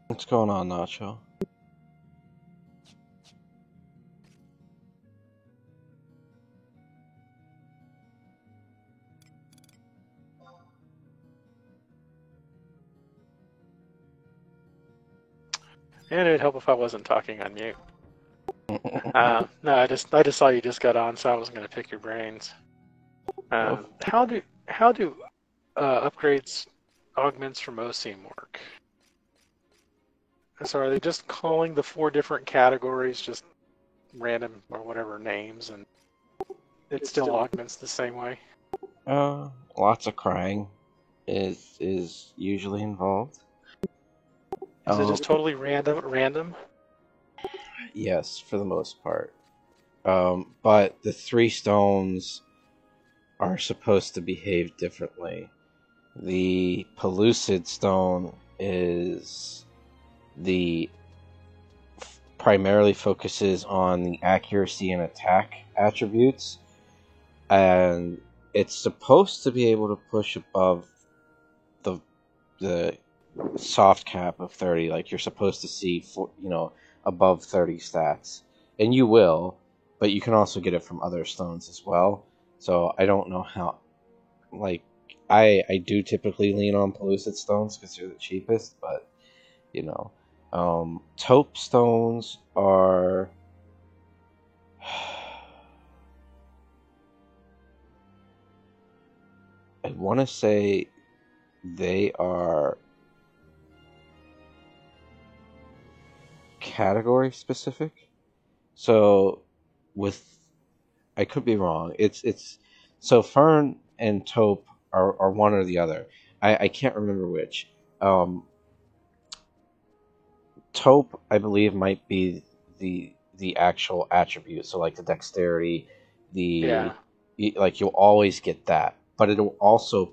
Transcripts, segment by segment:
What's going on, Nacho? And it'd help if I wasn't talking on mute. No, I just saw you just got on, so I wasn't going to pick your brains. How do upgrades augments from OSEAM work? So are they just calling the 4 different categories just random or whatever names, and it still augments the same way? Lots of crying is usually involved. Is it just totally random? Yes, for the most part. But the 3 stones are supposed to behave differently. The Pellucid stone is primarily focuses on the accuracy and attack attributes, and it's supposed to be able to push above the soft cap of 30. Like, you're supposed to see above 30 stats, and you will, but you can also get it from other stones as well. So I don't know how. Like, I do typically lean on Pellucid stones because they're the cheapest, but taupe stones are I want to say they are category specific. So I could be wrong. So Fern and taupe are one or the other. I can't remember which. Taupe, I believe, might be the actual attribute. So like the dexterity, like you'll always get that, but it'll also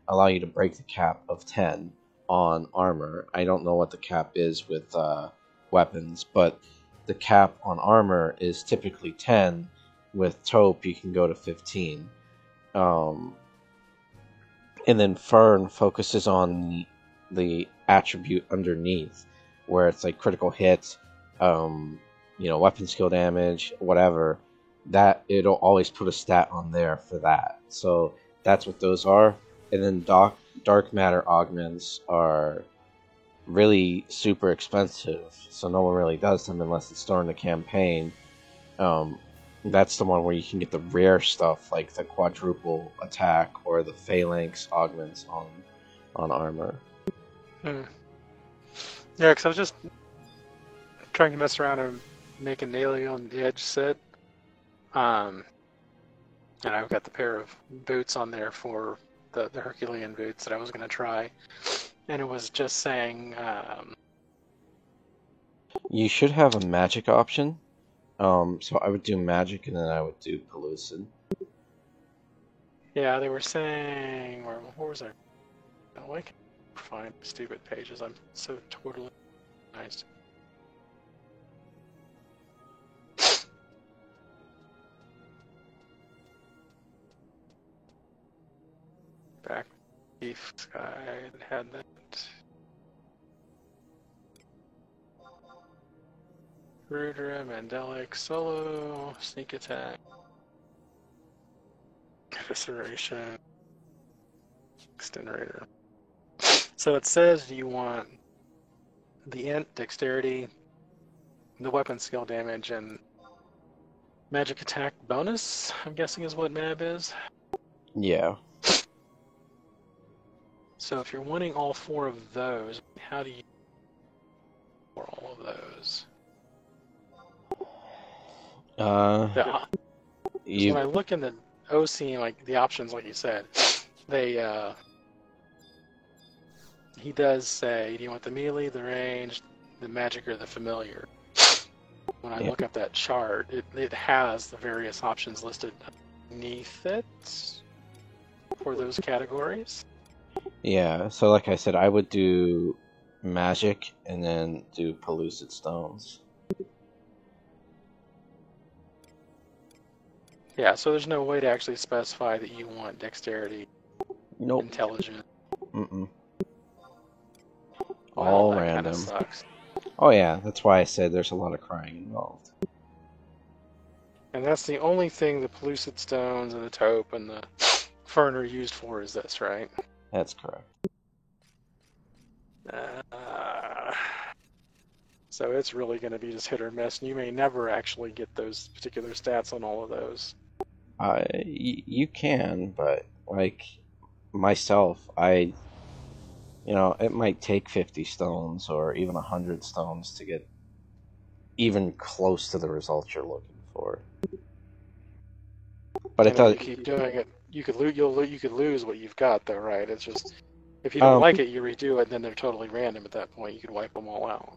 allow you to break the cap of 10 on armor. I don't know what the cap is with weapons, but the cap on armor is typically 10. With taupe, you can go to 15. And then Fern focuses on the attribute underneath, where it's like critical hits, weapon skill damage, whatever, that it'll always put a stat on there for that. So that's what those are. And then dark matter augments are really super expensive, so no one really does them unless it's during the campaign. That's the one where you can get the rare stuff like the quadruple attack or the phalanx augments on armor. Yeah, because I was just trying to mess around and make a Naily on the Edge set. And I've got the pair of boots on there for the Herculean boots that I was going to try. And it was just saying... You should have a magic option. So I would do magic and then I would do Pellucid. Yeah, they were saying... Where was I? Oh, I can't find stupid pages. I'm so totally nice. Back Beef Sky had that. Rudra, Mandelic, Solo, Sneak Attack, Evisceration, Extenerator. So it says you want the int, dexterity, the weapon skill damage, and magic attack bonus, I'm guessing is what MAB is. Yeah. So if you're wanting all 4 of those, how do you for all of those? When I look in the OC, like the options, like you said, he does say, do you want the melee, the ranged, the magic, or the familiar? When I look up that chart, it has the various options listed beneath it for those categories. Yeah, so like I said, I would do magic and then do Pellucid Stones. Yeah, so there's no way to actually specify that you want dexterity, intelligence. All random. Sucks. Oh yeah, that's why I said there's a lot of crying involved. And that's the only thing the Pellucid Stones and the Taupe and the Fern are used for is this, right? That's correct. So it's really going to be just hit or miss, and you may never actually get those particular stats on all of those. You can, but like myself, it might take 50 stones or even 100 stones to get even close to the results you're looking for. But it does. If you keep doing it, you could lose what you've got, though, right? It's just if you don't like it, you redo it, and then they're totally random at that point. You could wipe them all out.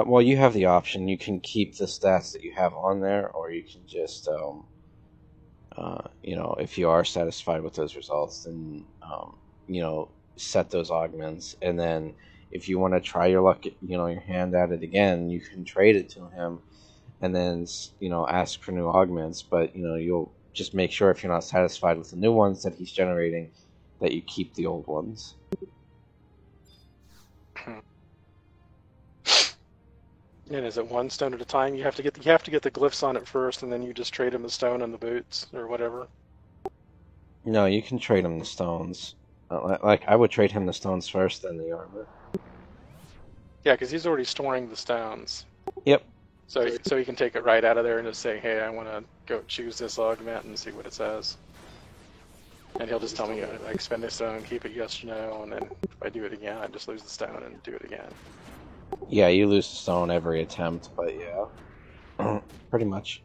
Well, you have the option. You can keep the stats that you have on there, or you can just, if you are satisfied with those results, then, set those augments. And then if you want to try your luck, your hand at it again, you can trade it to him and then, ask for new augments. But, you'll just make sure if you're not satisfied with the new ones that he's generating, that you keep the old ones. And is it one stone at a time? You have to get the glyphs on it first, and then you just trade him the stone and the boots or whatever. No, you can trade him the stones. Like I would trade him the stones first, then the armor. Yeah, because he's already storing the stones. Yep. So he can take it right out of there and just say, "Hey, I want to go choose this augment and see what it says." And he'll just tell me, I expend a stone, keep it, yes or no, and then if I do it again, I just lose the stone and do it again. Yeah, you lose the stone every attempt, but yeah. Pretty much.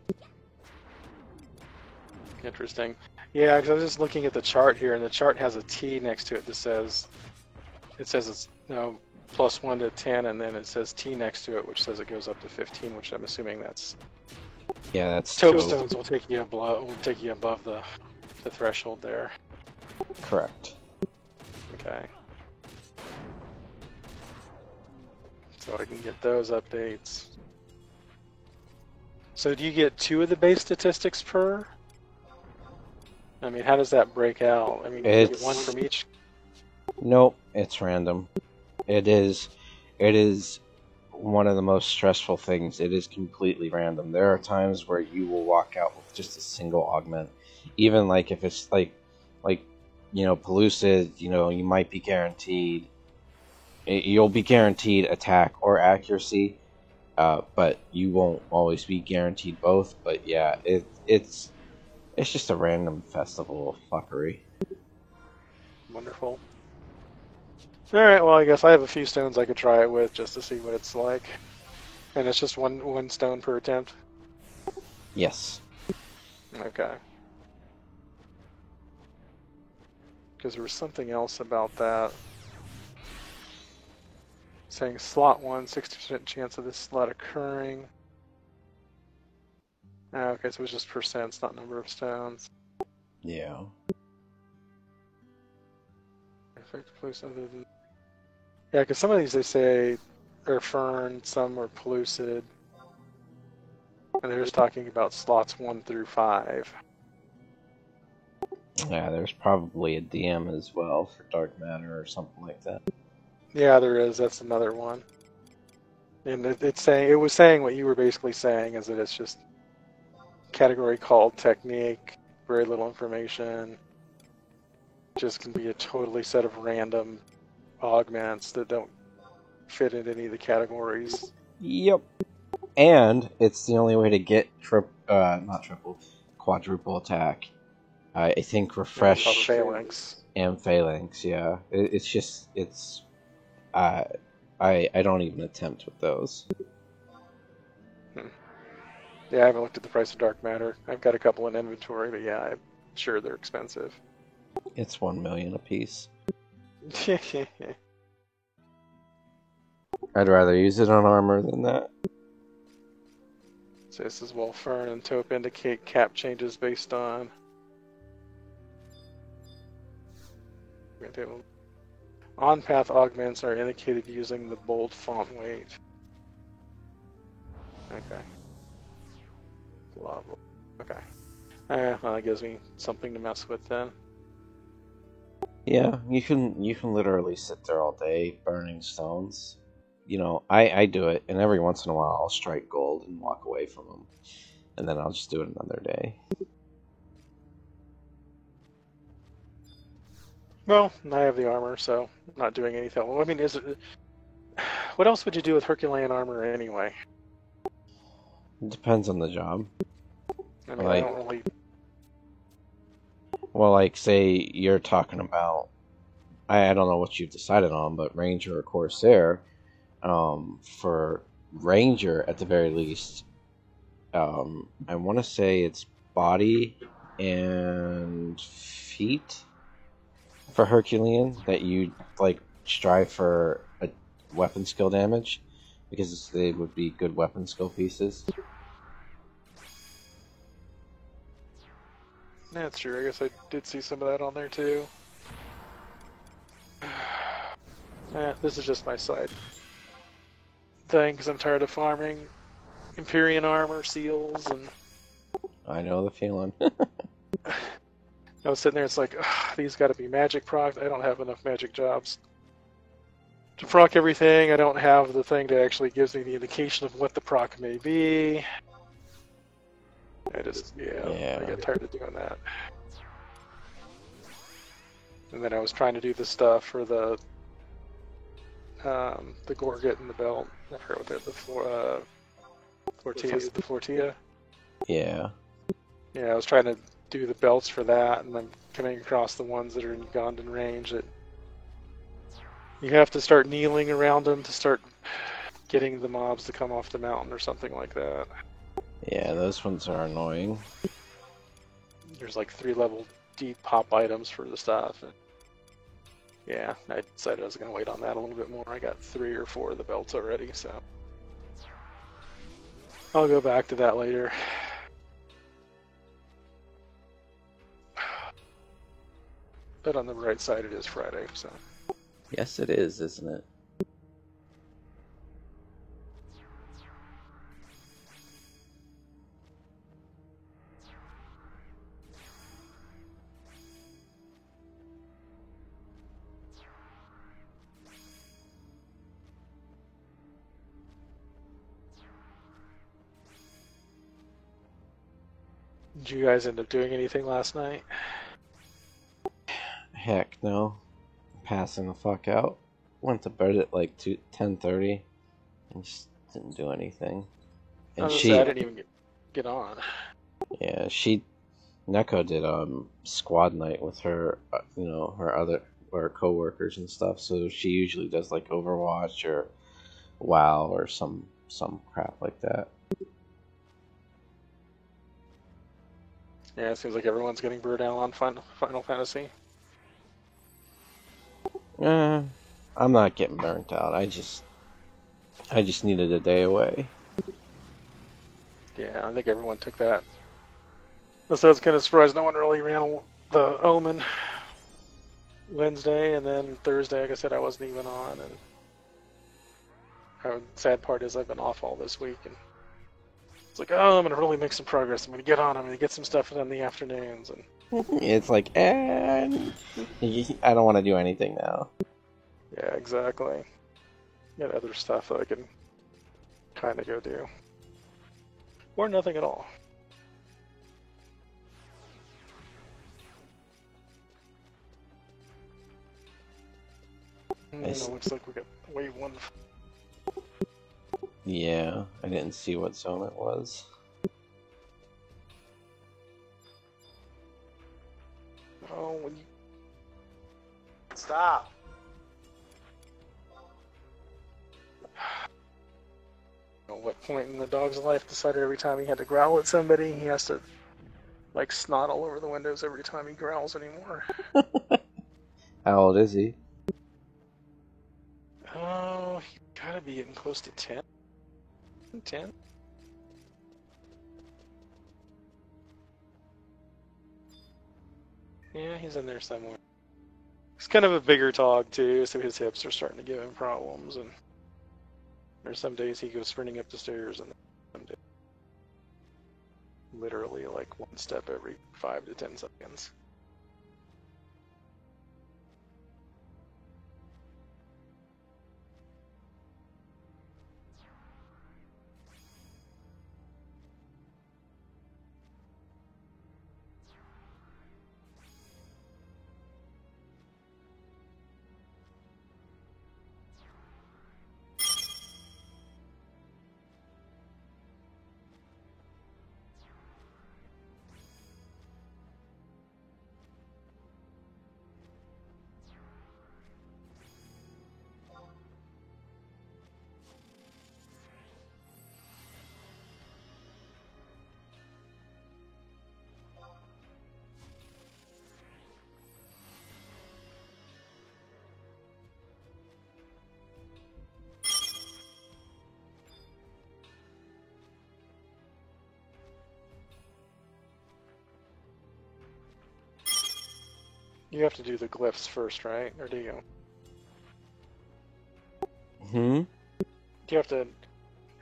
Interesting. Yeah, because I was just looking at the chart here, and the chart has a T next to it that says, it's +1 to 10, and then it says T next to it, which says it goes up to 15, which I'm assuming that's... Yeah, that's... Taupe stones will take you above the threshold there. Correct. Okay. So I can get those updates. So do you get 2 of the base statistics per? I mean, how does that break out? I mean, you get 1 from each? Nope, it's random. It is one of the most stressful things. It is completely random. There are times where you will walk out with just a single augment, even like if it's like Pellucid. You might be guaranteed. You'll be guaranteed attack or accuracy, but you won't always be guaranteed both. But yeah, it's just a random festival of fuckery. Wonderful. Alright, well, I guess I have a few stones I could try it with just to see what it's like. And it's just one stone per attempt? Yes. Okay. Because there was something else about that. Saying slot 1, 60% chance of this slot occurring. Okay, so it's just percents, not number of stones. Yeah. Effect place other than... Yeah, because some of these they say are Fern, some are Pellucid. And they're just talking about slots 1 through 5. Yeah, there's probably a DM as well for dark matter or something like that. Yeah, there is. That's another one. And it was saying what you were basically saying, is that it's just category called technique, very little information. Just can be a totally set of random augments that don't fit into any of the categories. Yep. And it's the only way to get quadruple attack. I think refresh phalanx and phalanx. Yeah, I don't even attempt with those. Yeah, I haven't looked at the price of dark matter. I've got a couple in inventory, but yeah, I'm sure they're expensive. It's 1 million a piece. I'd rather use it on armor than that. So this is well, Fern and Taupe indicate cap changes based on on-path augments are indicated using the bold font weight. Okay. Okay. Well, that gives me something to mess with then. Yeah, you can literally sit there all day burning stones. I do it, and every once in a while I'll strike gold and walk away from them, and then I'll just do it another day. Well, I have the armor, so I'm not doing anything. Well, I mean, what else would you do with Herculean armor anyway? It depends on the job. I mean, I don't really... Well, like, say you're talking about... I don't know what you've decided on, but Ranger or Corsair... for Ranger, at the very least, I want to say it's body and feet for Herculean that you strive for a weapon skill damage, because they would be good weapon skill pieces. That's true. I guess I did see some of that on there too. This is just my side thing, because I'm tired of farming Empyrean armor, seals, and... I know the feeling. I was sitting there, it's like, these gotta be magic procs. I don't have enough magic jobs to proc everything. I don't have the thing that actually gives me the indication of what the proc may be. I got tired of doing that. And then I was trying to do the stuff for the Gorget and the belt. I forgot what that, the Fortia. Yeah. Yeah, I was trying to do the belts for that, and then coming across the ones that are in Gondan range that you have to start kneeling around them to start getting the mobs to come off the mountain or something like that. Yeah, those ones are annoying. There's like 3-level deep pop items for the stuff. And yeah, I decided I was going to wait on that a little bit more. I got 3 or 4 of the belts already, so I'll go back to that later. But on the right side, it is Friday, so... Yes, it is, isn't it? Did you guys end up doing anything last night? Heck no. Passing the fuck out. Went to bed at like 10:30 and just didn't do anything. I And was gonna say, I she, didn't even get on. yeah, Neko did squad night with her, her other her coworkers and stuff. So she usually does like Overwatch or WoW or some crap like that. Yeah, it seems like everyone's getting burnt out on Final Fantasy. I'm not getting burnt out. I just needed a day away. Yeah, I think everyone took that. So I was kind of surprised no one really ran the Omen Wednesday, and then Thursday, like I said, I wasn't even on. And the sad part is I've been off all this week, and it's like, oh, I'm gonna really make some progress. I'm gonna get on. I'm gonna get some stuff done in the afternoons, and It's like, I don't want to do anything now. yeah, exactly. Got other stuff that I can kind of go do, or nothing at all. Looks like we got wave 1. Yeah, I didn't see what zone it was. Oh, when you stop. At what point in the dog's life decided every time he had to growl at somebody, he has to like snot all over the windows every time he growls anymore? How old is he? Oh, he's gotta be getting close to 10. 10? Yeah, he's in there somewhere. He's kind of a bigger dog too, so his hips are starting to give him problems, and there's some days he goes sprinting up the stairs, and some days literally like one step every 5 to 10 seconds. You have to do the glyphs first, right? Or do you? Hmm? Do you have to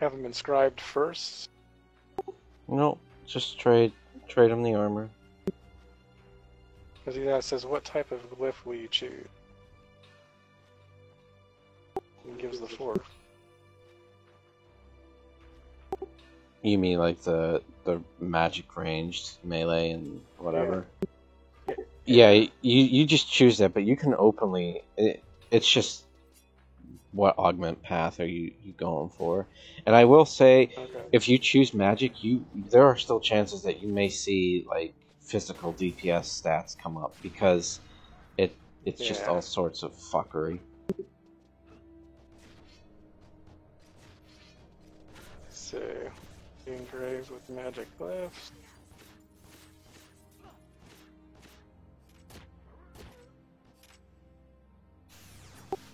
have them inscribed first? No, just trade him the armor. Because he says, what type of glyph will you choose? And gives the 4. You mean like the magic ranged melee and whatever? Yeah, you just choose that, but you can openly. It's just what augment path are you going for? And I will say, Okay. if you choose magic, there are still chances that you may see like physical DPS stats come up because it's just all sorts of fuckery. So, engraved with magic glyphs.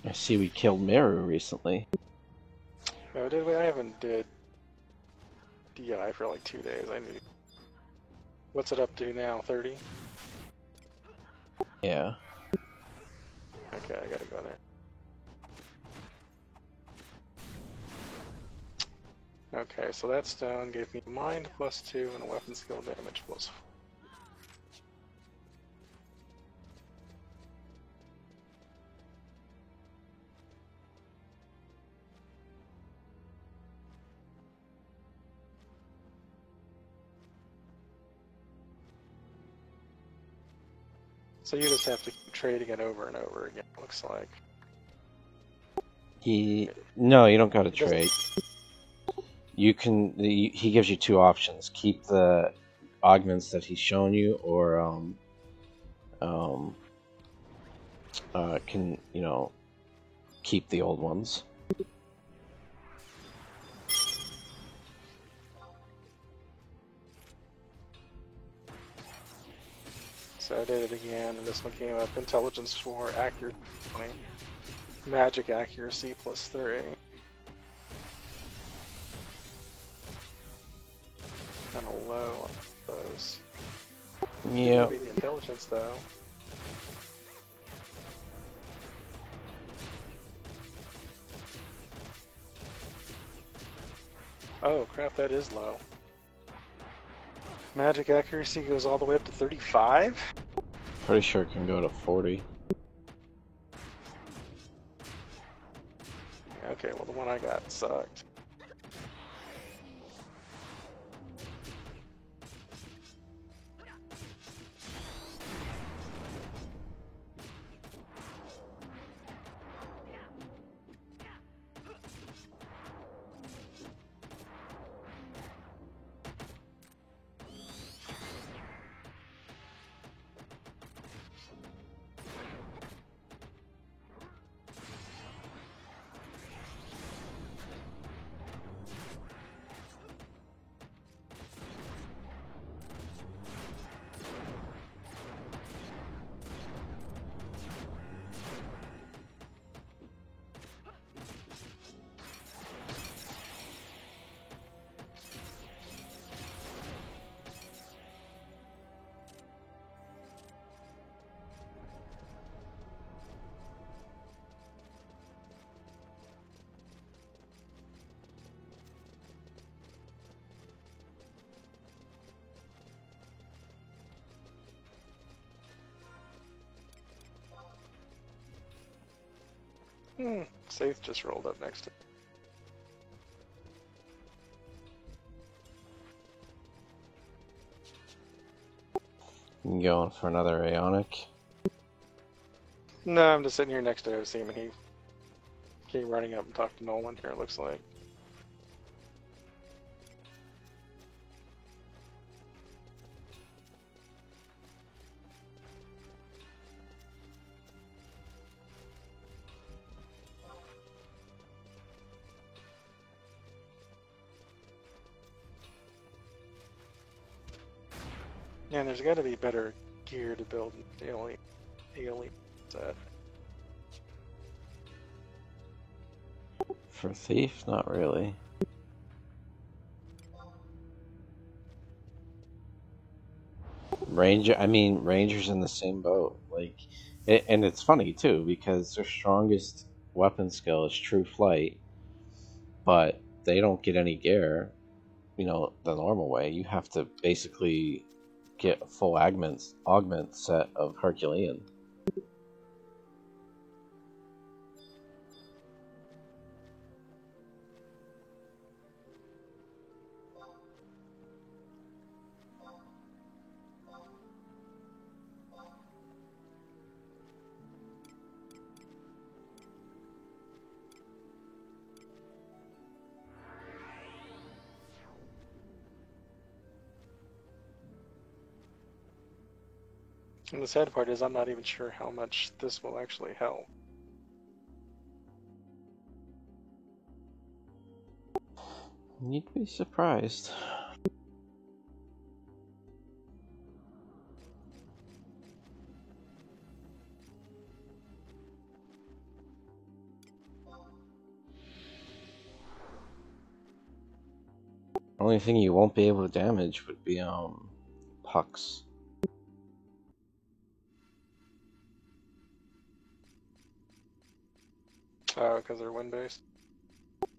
I see we killed Meru recently. Oh, did we? I haven't did DI for like 2 days. I need. What's it up to now? 30? Yeah. Okay, I gotta go there. Okay, so that stone gave me mind +2 and weapon skill damage +4. So you just have to keep trading it over and over again, it looks like. No, you don't gotta trade. You can. He gives you two options: keep the augments that he's shown you, or can keep the old ones. So I did it again, and this one came up: intelligence 4, accuracy 20, magic accuracy +3. Kind of low on those. Yeah. Maybe the intelligence though. Oh crap, that is low. Magic accuracy goes all the way up to 35? Pretty sure it can go to 40. Okay, well the one I got sucked. Saith just rolled up next to You going for another Aeonic? No, I'm just sitting here next to Osim, and he came running up and talked to Nolan here, it looks like. Yeah, and there's got to be better gear to build an alien set. For Thief? Not really. Ranger's in the same boat. And it's funny too because their strongest weapon skill is True Flight, but they don't get any gear, the normal way. You have to basically get a full augment set of Herculean. And the sad part is I'm not even sure how much this will actually help. You'd be surprised. Only thing you won't be able to damage would be pucks. Oh, because they're wind-based?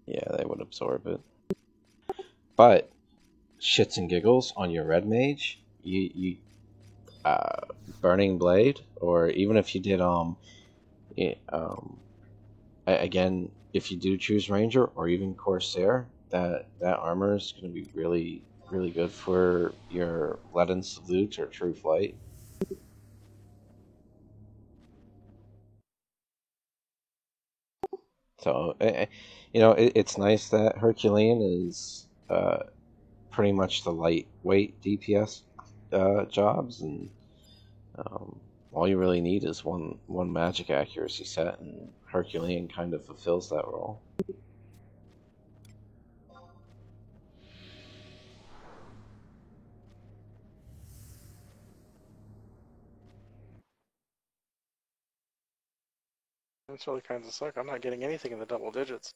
Yeah, they would absorb it. But shits and giggles on your red mage, you Burning Blade, or even if you did again, if you do choose Ranger or even Corsair, that armor is going to be really, really good for your Leaden Salute or True Flight. So, it's nice that Herculean is pretty much the lightweight DPS jobs, and all you really need is one magic accuracy set, and Herculean kind of fulfills that role. That's really kind of suck. I'm not getting anything in the double digits.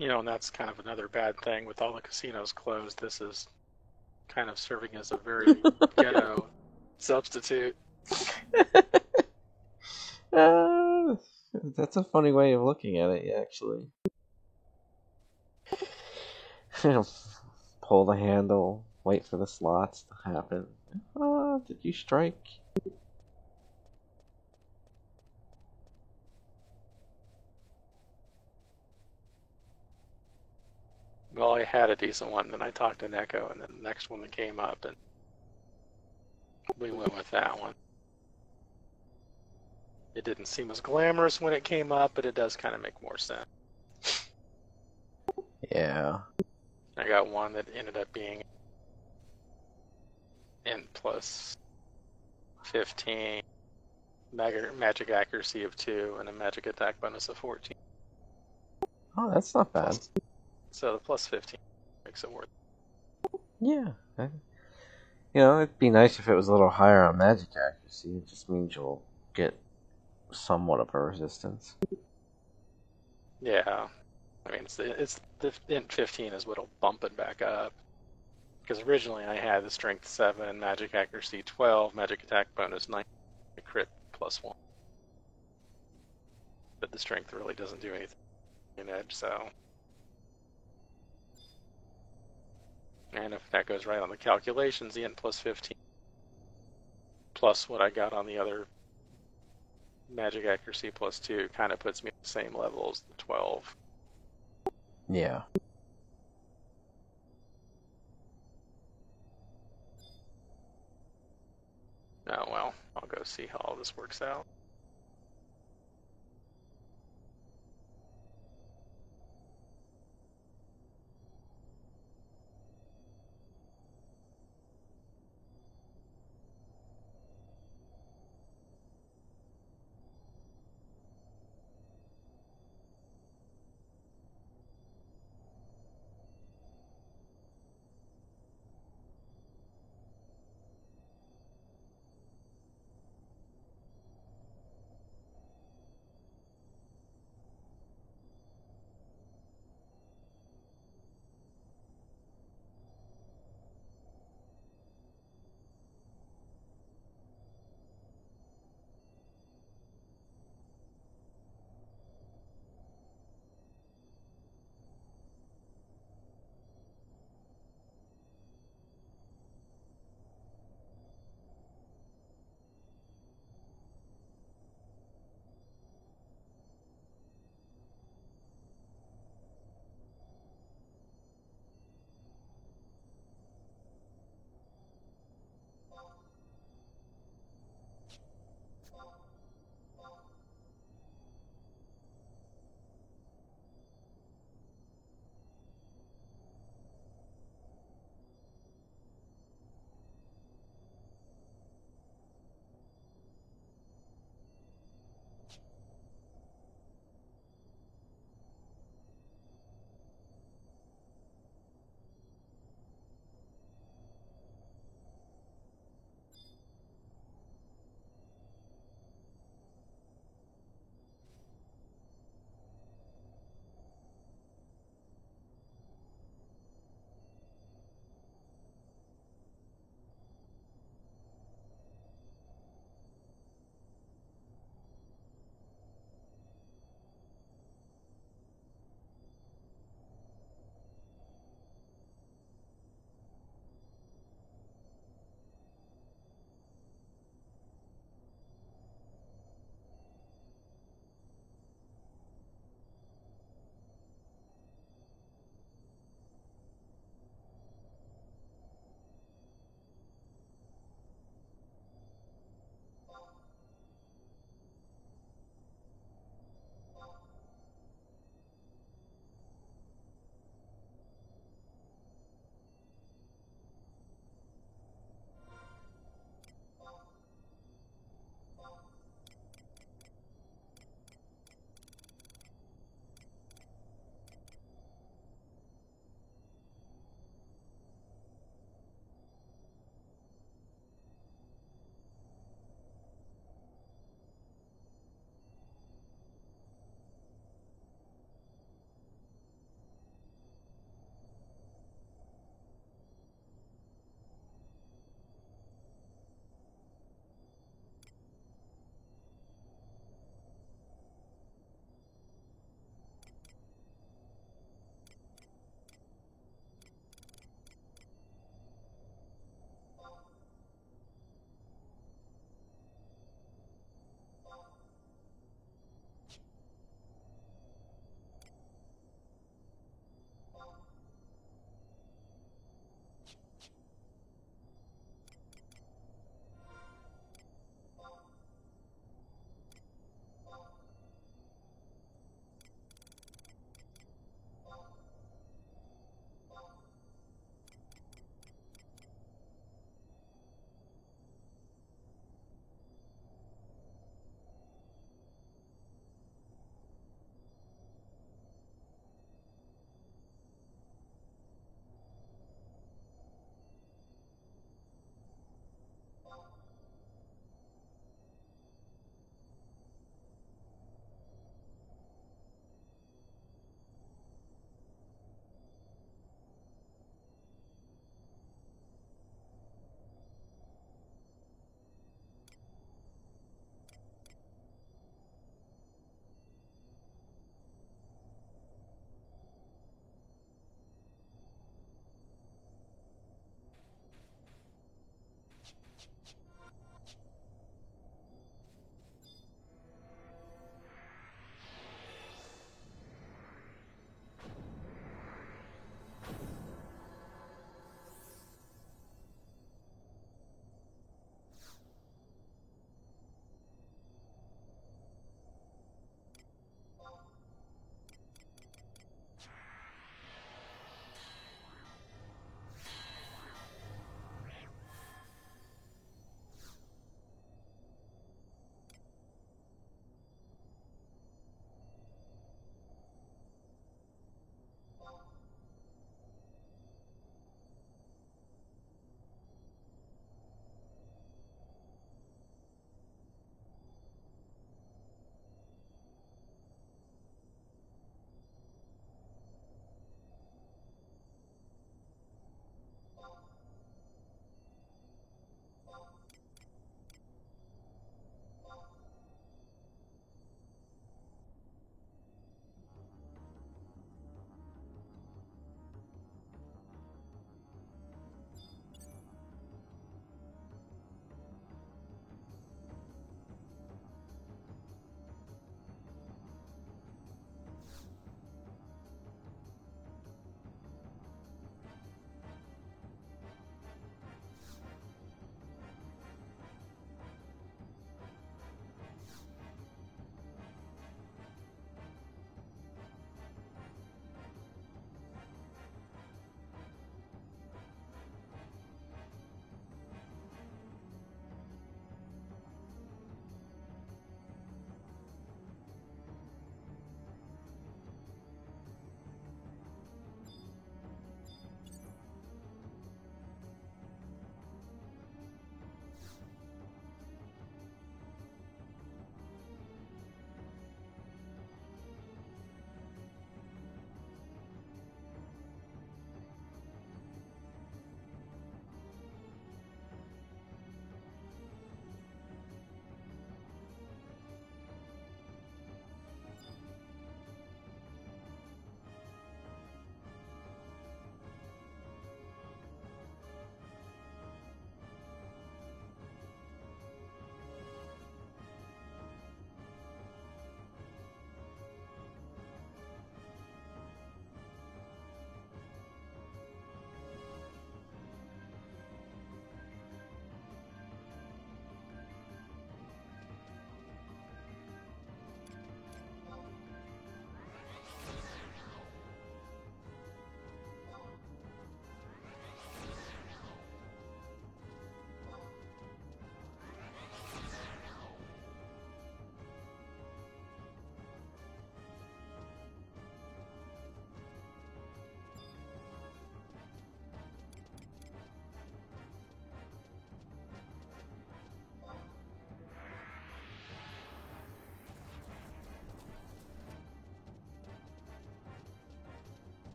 And that's kind of another bad thing with all the casinos closed. This is kind of serving as a very ghetto substitute. That's a funny way of looking at it, actually. Pull the handle, wait for the slots to happen. Did you strike? Well, I had a decent one, then I talked to Neko, and then the next one that came up, and we went with that one. It didn't seem as glamorous when it came up, but it does kind of make more sense. Yeah. I got one that ended up being N plus 15, magic accuracy of 2, and a magic attack bonus of 14. Oh, that's not bad. So the plus 15 makes it worth it. Yeah. It'd be nice if it was a little higher on magic accuracy. It just means you'll get somewhat of a resistance. Yeah. I mean, it's the int 15 is what'll bump it back up. Because originally I had the strength 7, magic accuracy 12, magic attack bonus 9, crit plus 1. But the strength really doesn't do anything in Edge, so. And if that goes right on the calculations, the int plus 15 plus what I got on the other magic accuracy plus 2 kind of puts me at the same level as the 12. Yeah. Oh well, I'll go see how all this works out.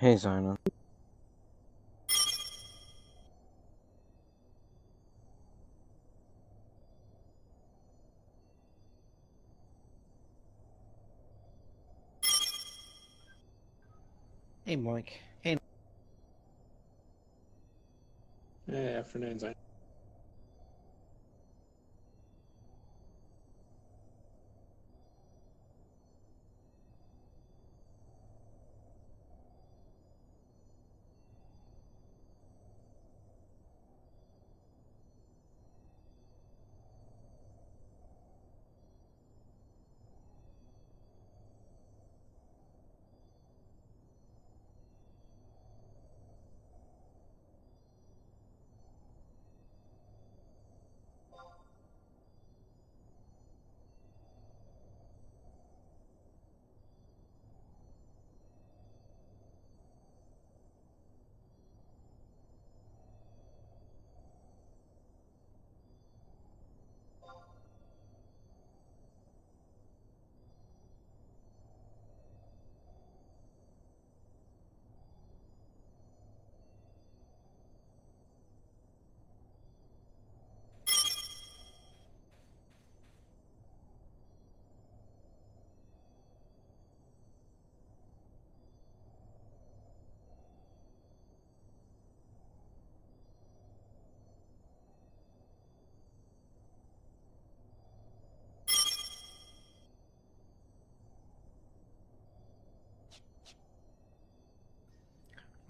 Hey, Zion. Hey, Mike. Hey. Hey, afternoon, Zion.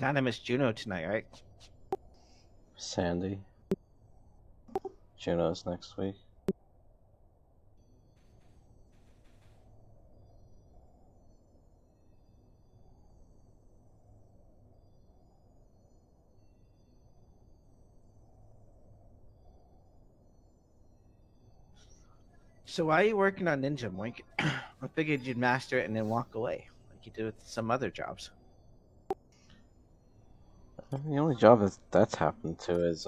Dynamis Juno tonight, right? Sandy. Juno's next week. So why are you working on Ninja, Mike? I figured you'd master it and then walk away, like you do with some other jobs. The only job that's happened to is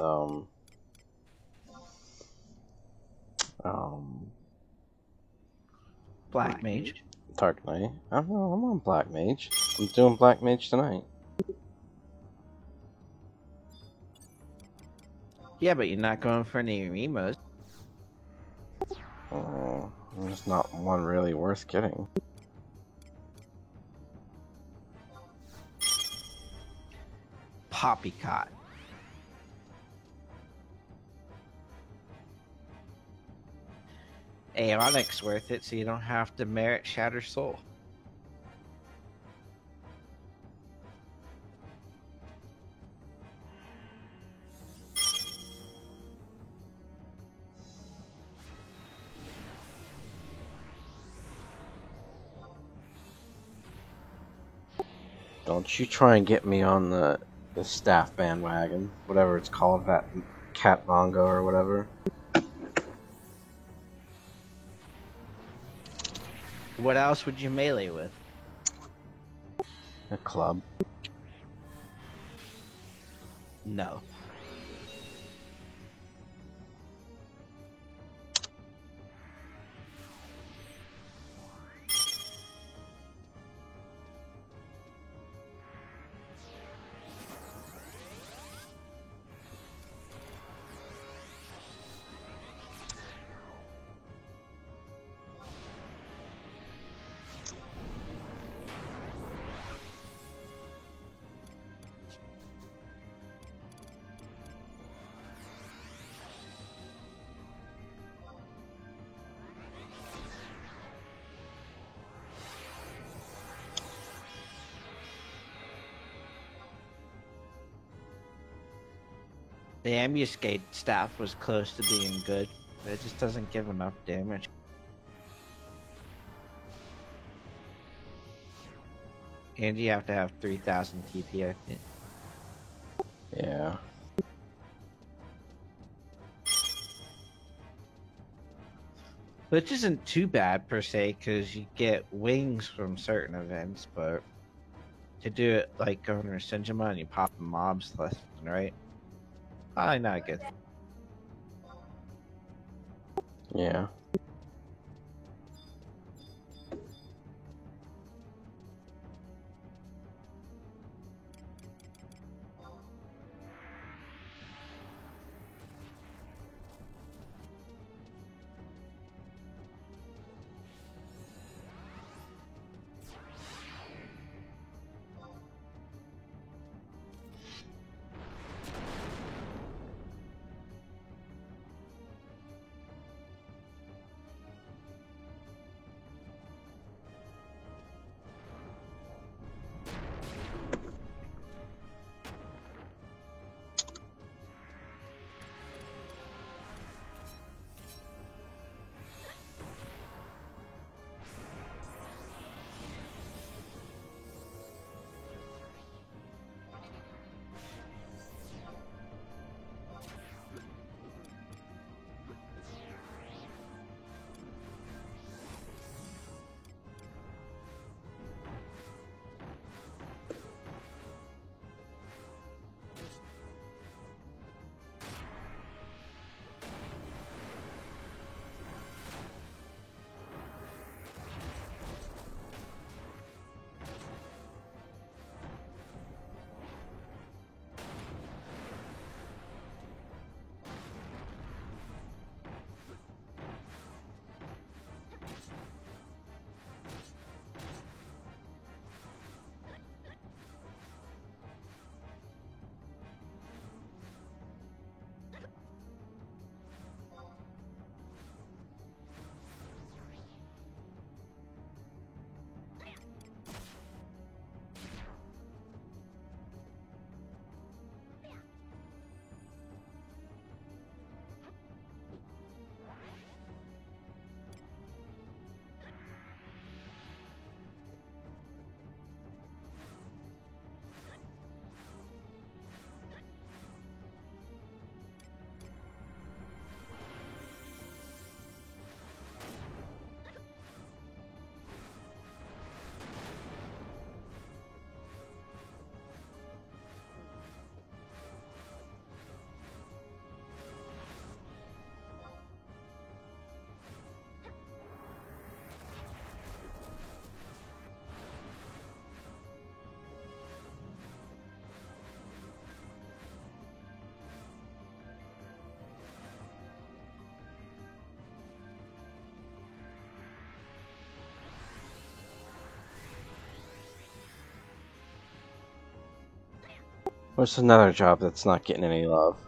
Black Mage. Dark Knight. I don't know. I'm on Black Mage. I'm doing Black Mage tonight. Yeah, but you're not going for any Remos. There's not one really worth getting. Poppycott. Aeonic's worth it, so you don't have to merit Shatter Soul. Don't you try and get me on the staff bandwagon, whatever it's called, that cat manga or whatever. What else would you melee with? A club. No. The ambuscade staff was close to being good, but it just doesn't give enough damage. And you have to have 3,000 TP, I think. Yeah. Which isn't too bad per se, because you get wings from certain events, but to do it like on Senjima and you pop mobs left and right, probably not good. Yeah. What's another job that's not getting any love?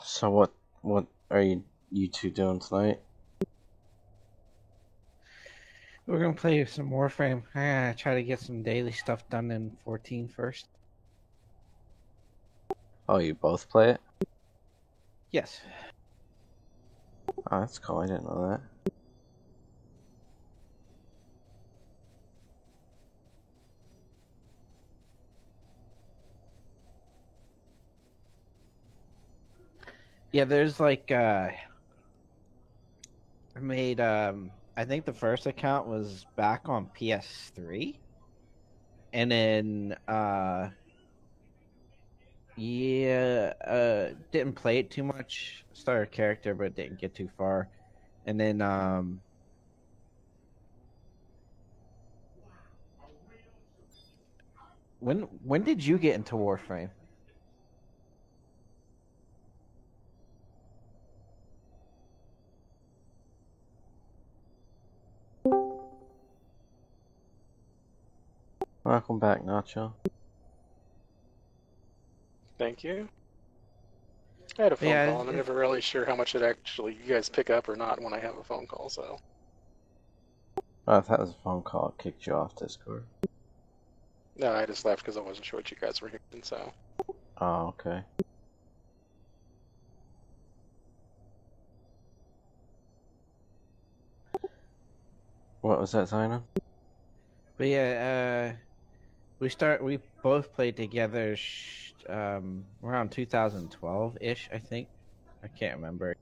So what are you two doing tonight? We're gonna play some Warframe. I gotta try to get some daily stuff done in 14 first. Oh, you both play it? Yes. Oh, that's cool. I didn't know that. Yeah, there's like I made I think the first account was back on PS3. And then yeah, didn't play it too much. Started a character but didn't get too far. And then when did you get into Warframe? Welcome back, Nacho. Thank you. I had a phone Yeah, call, and I'm never really sure how much it actually you guys pick up or not when I have a phone call. So. Oh, I thought it was a phone call. It kicked you off Discord. No, I just left because I wasn't sure what you guys were hearing. So. Oh, okay. What was that, Zina? but yeah, we both played together around 2012 ish, I think. I can't remember.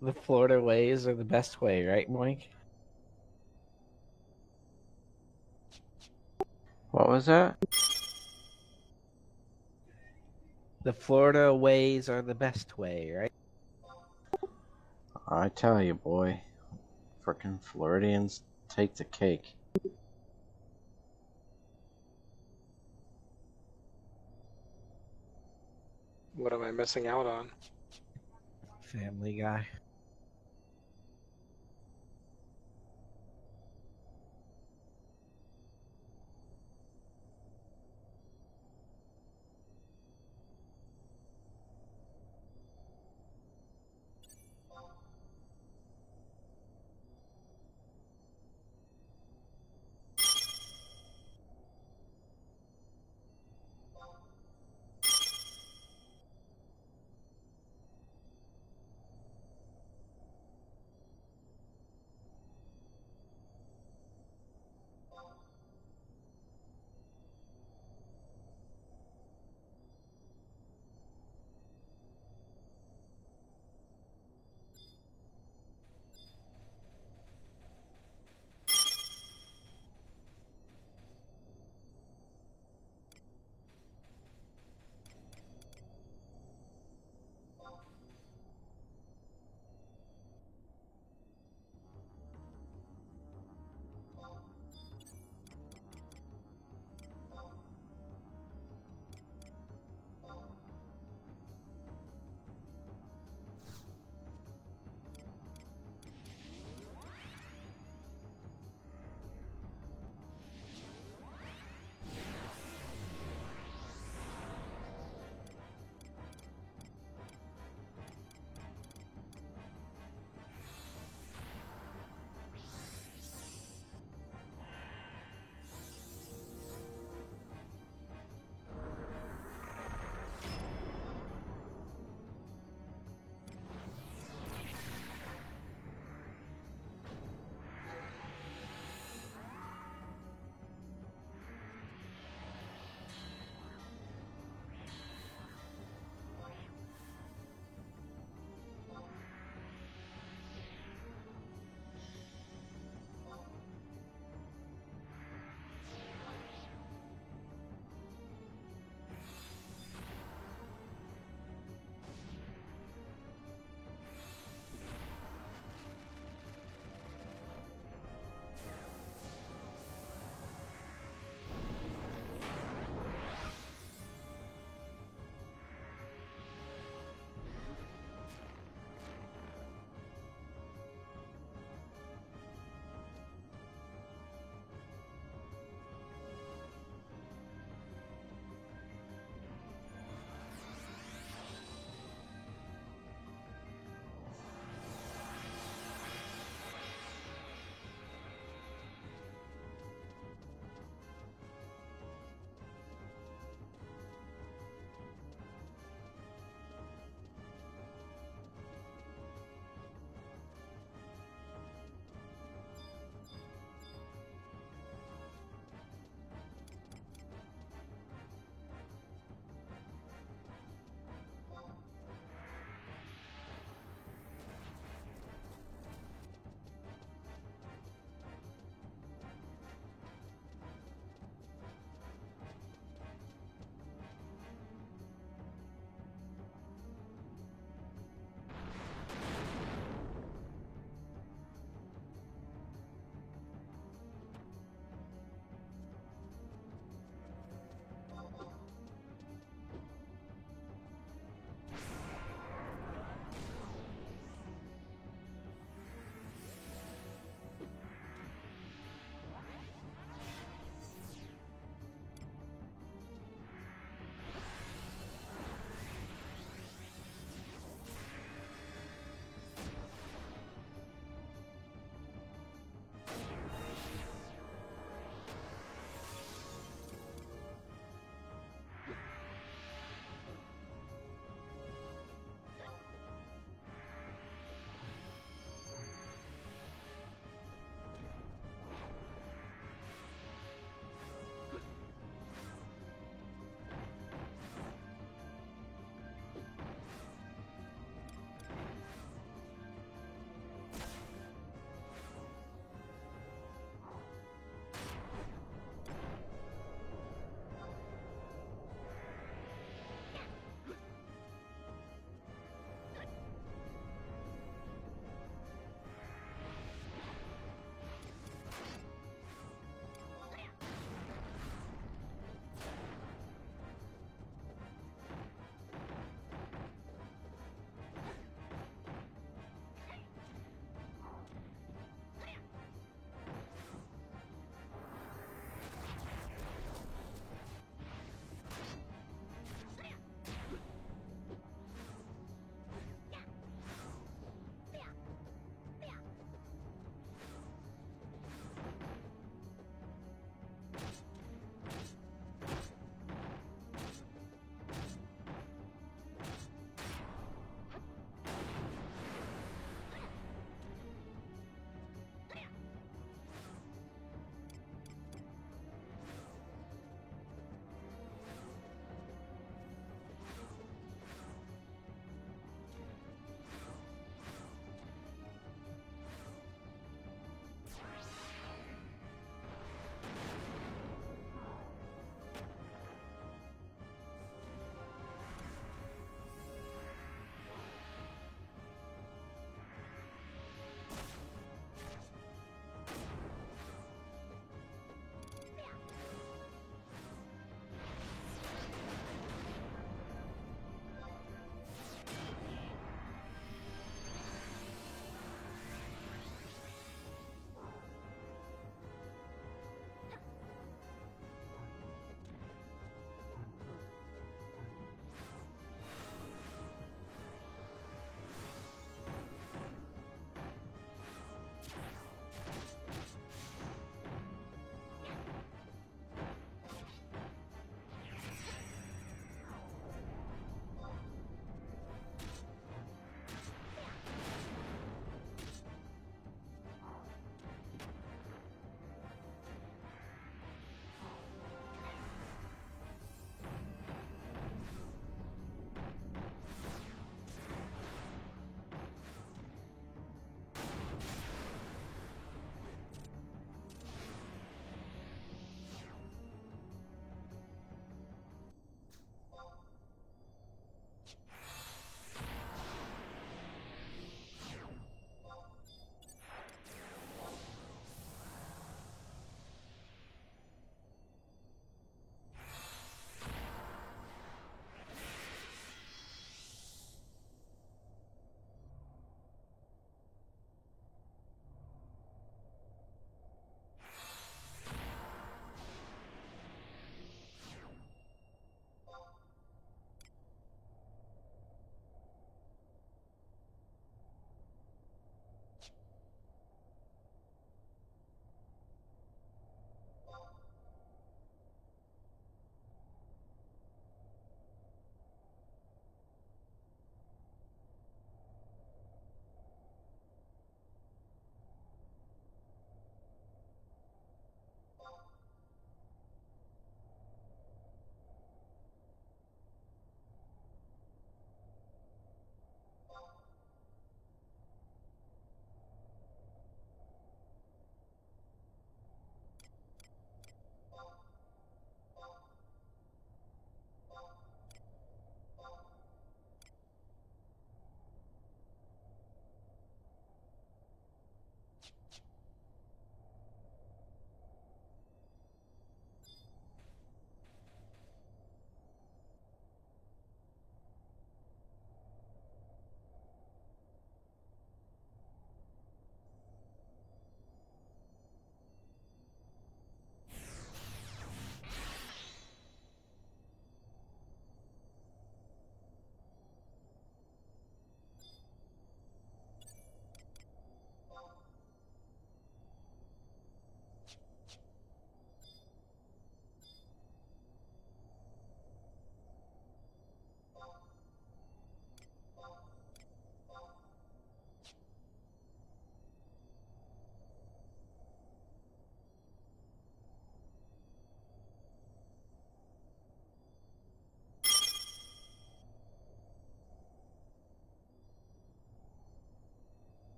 The Florida ways are the best way, right, Mike? What was that? The Florida ways are the best way, right? I tell you, boy. Frickin' Floridians take the cake. What am I missing out on? Family Guy.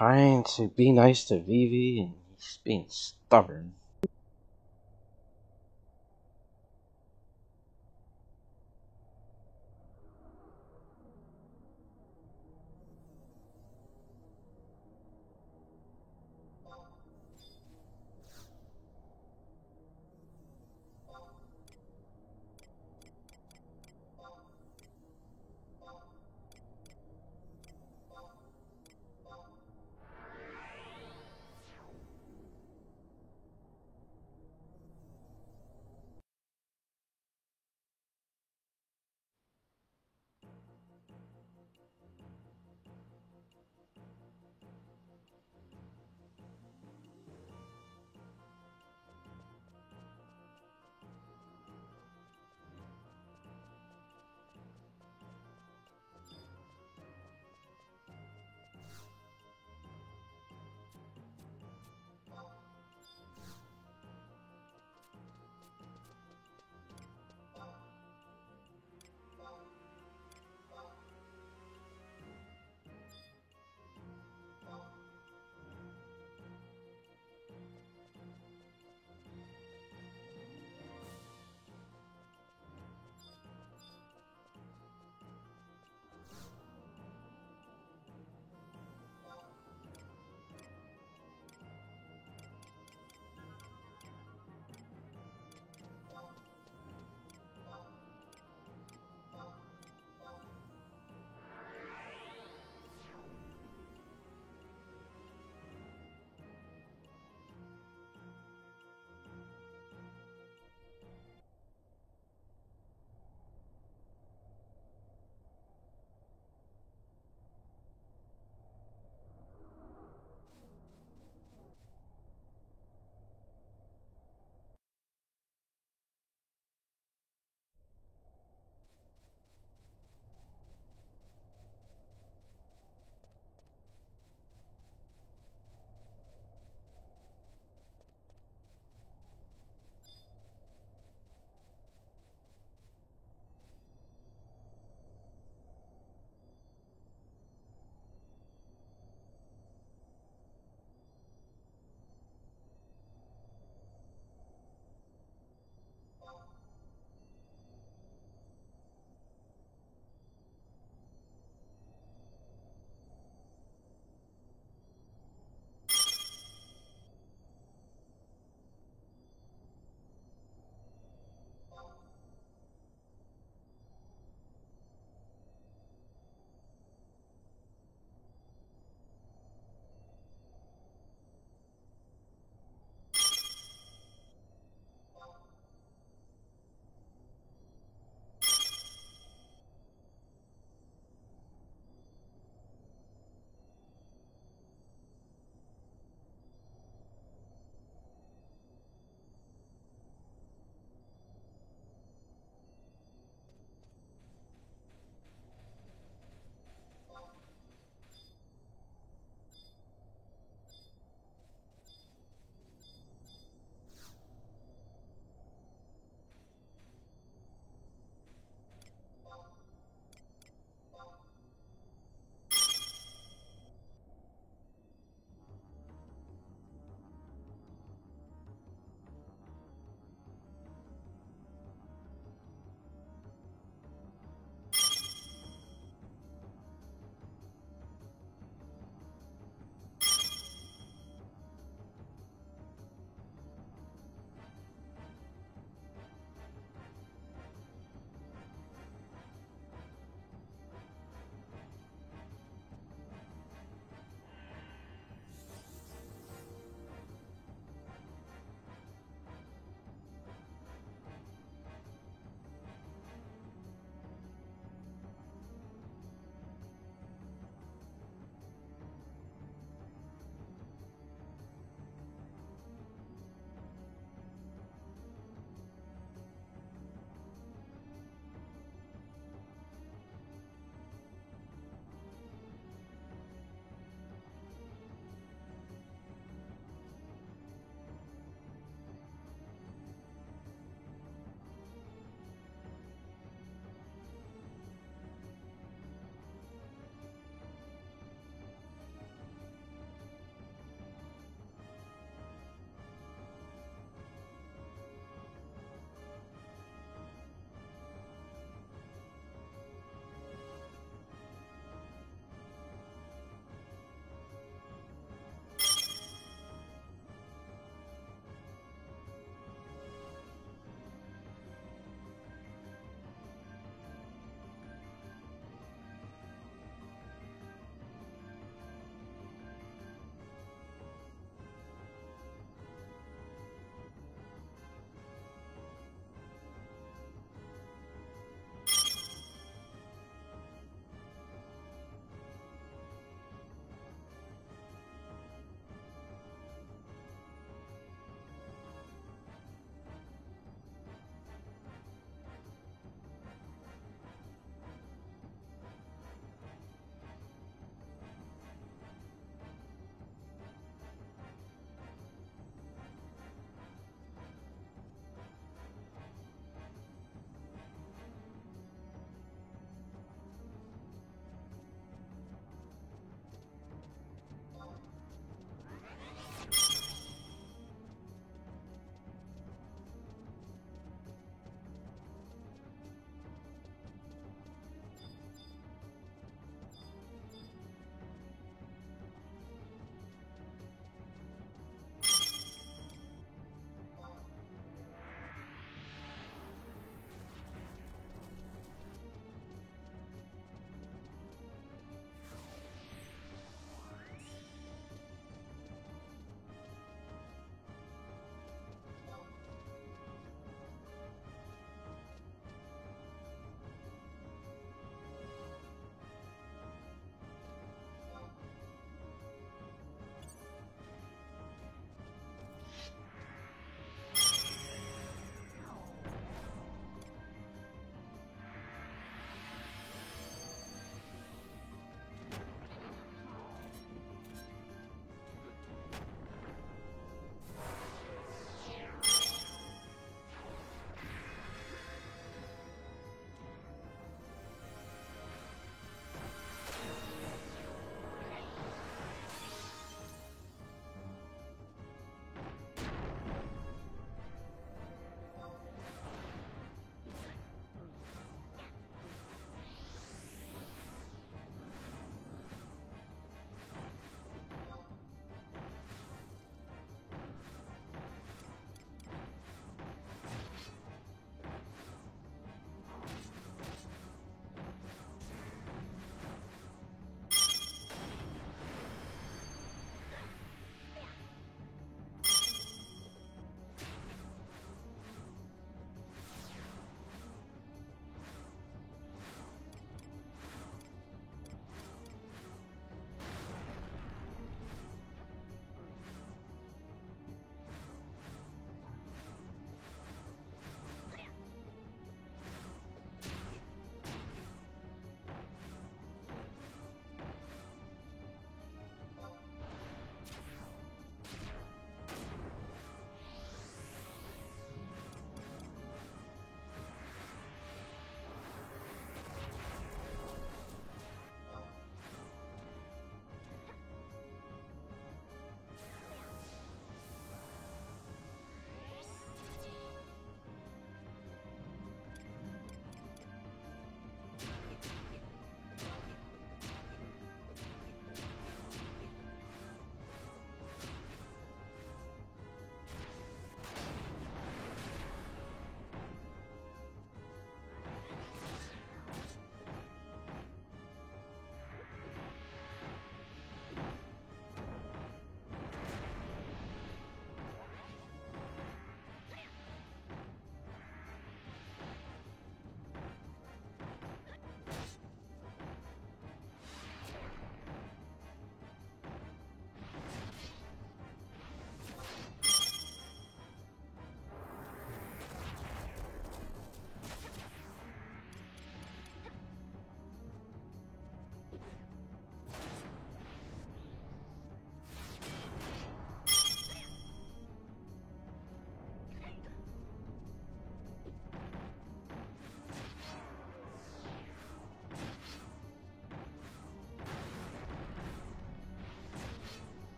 Trying to be nice to Vivi, and he's being stubborn.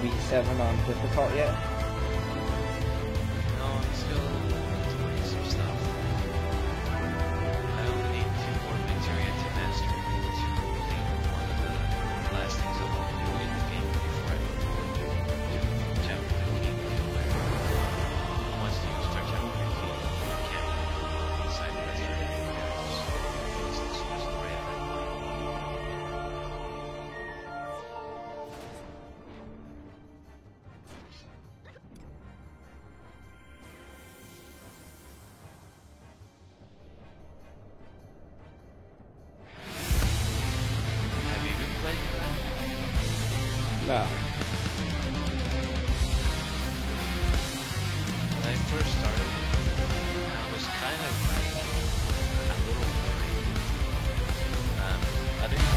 beat 7 on difficult yet? No, I'm still doing some stuff. I only need 2 more Victoria to master to complete one of the last things I want to do in the game before I move forward to chapter 15, where once you start chapter 15, you can't decide the rest of the characters. It's the super story at that point. Have you been playing that? No. When I first started, I was kind of like a little worried. I didn't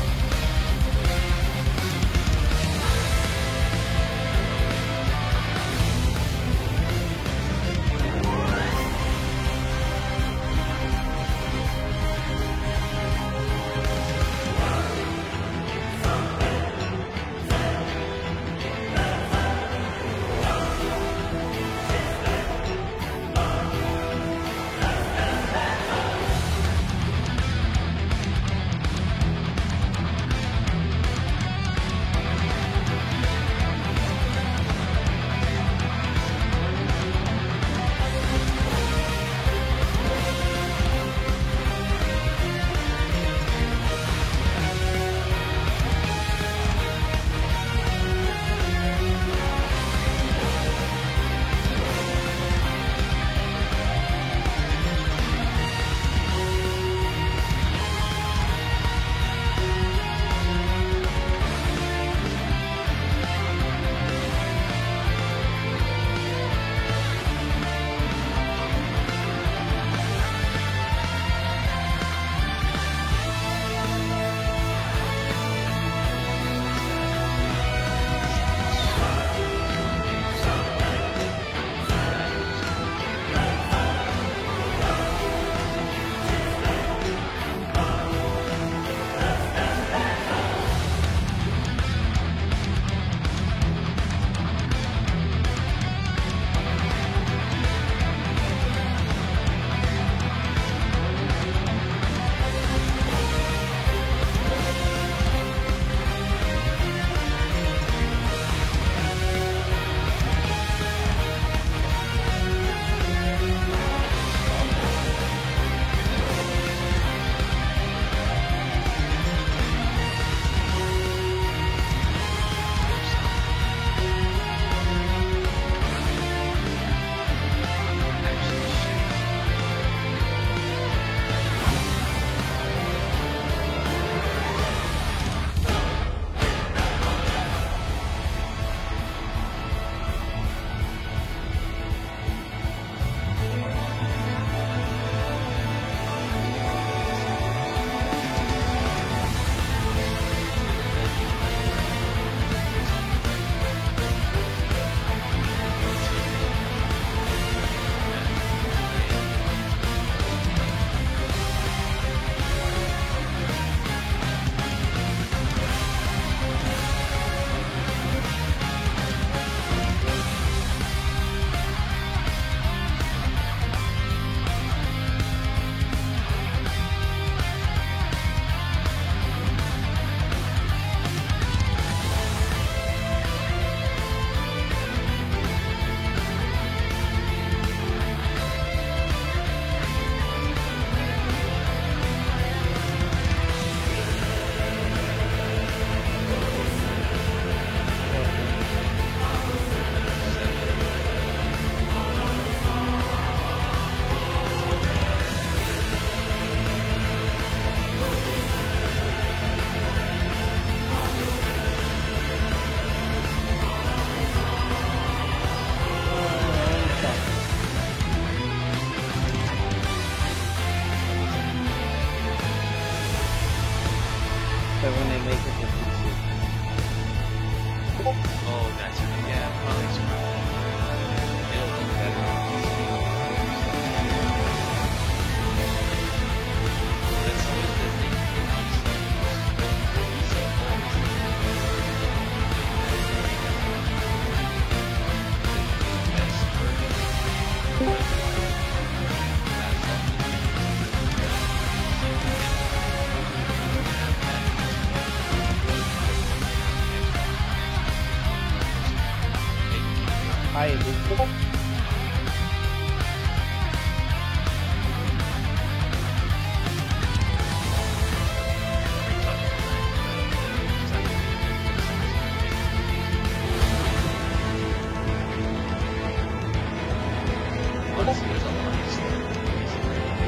Honestly, there's a lot of stuff.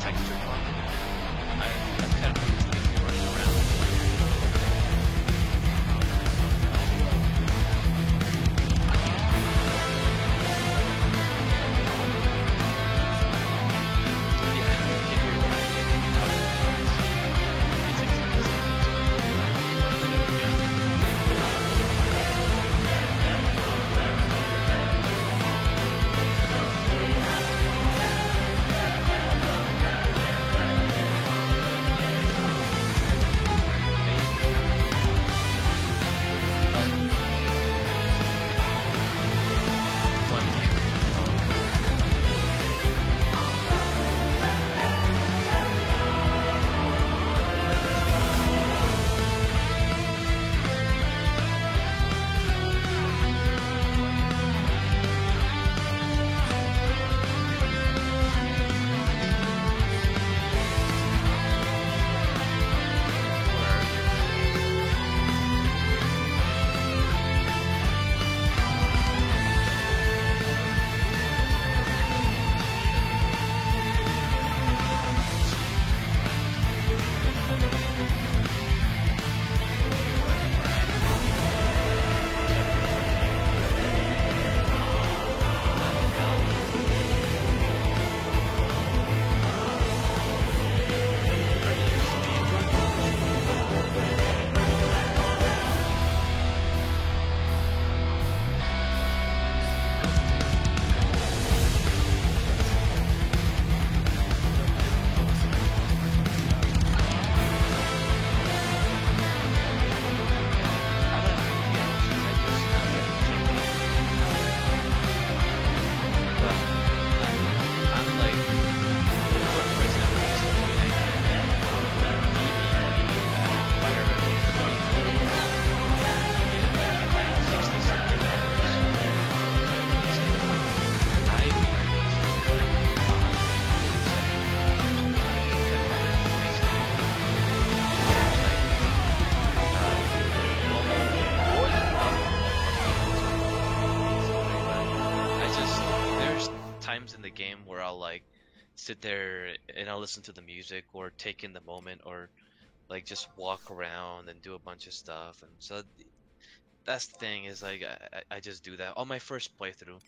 Texture blocking. I'm kind of used to it running around. Times in the game where I'll like sit there and I'll listen to the music or take in the moment or like just walk around and do a bunch of stuff. And so that's the thing is like I just do that on my first playthrough.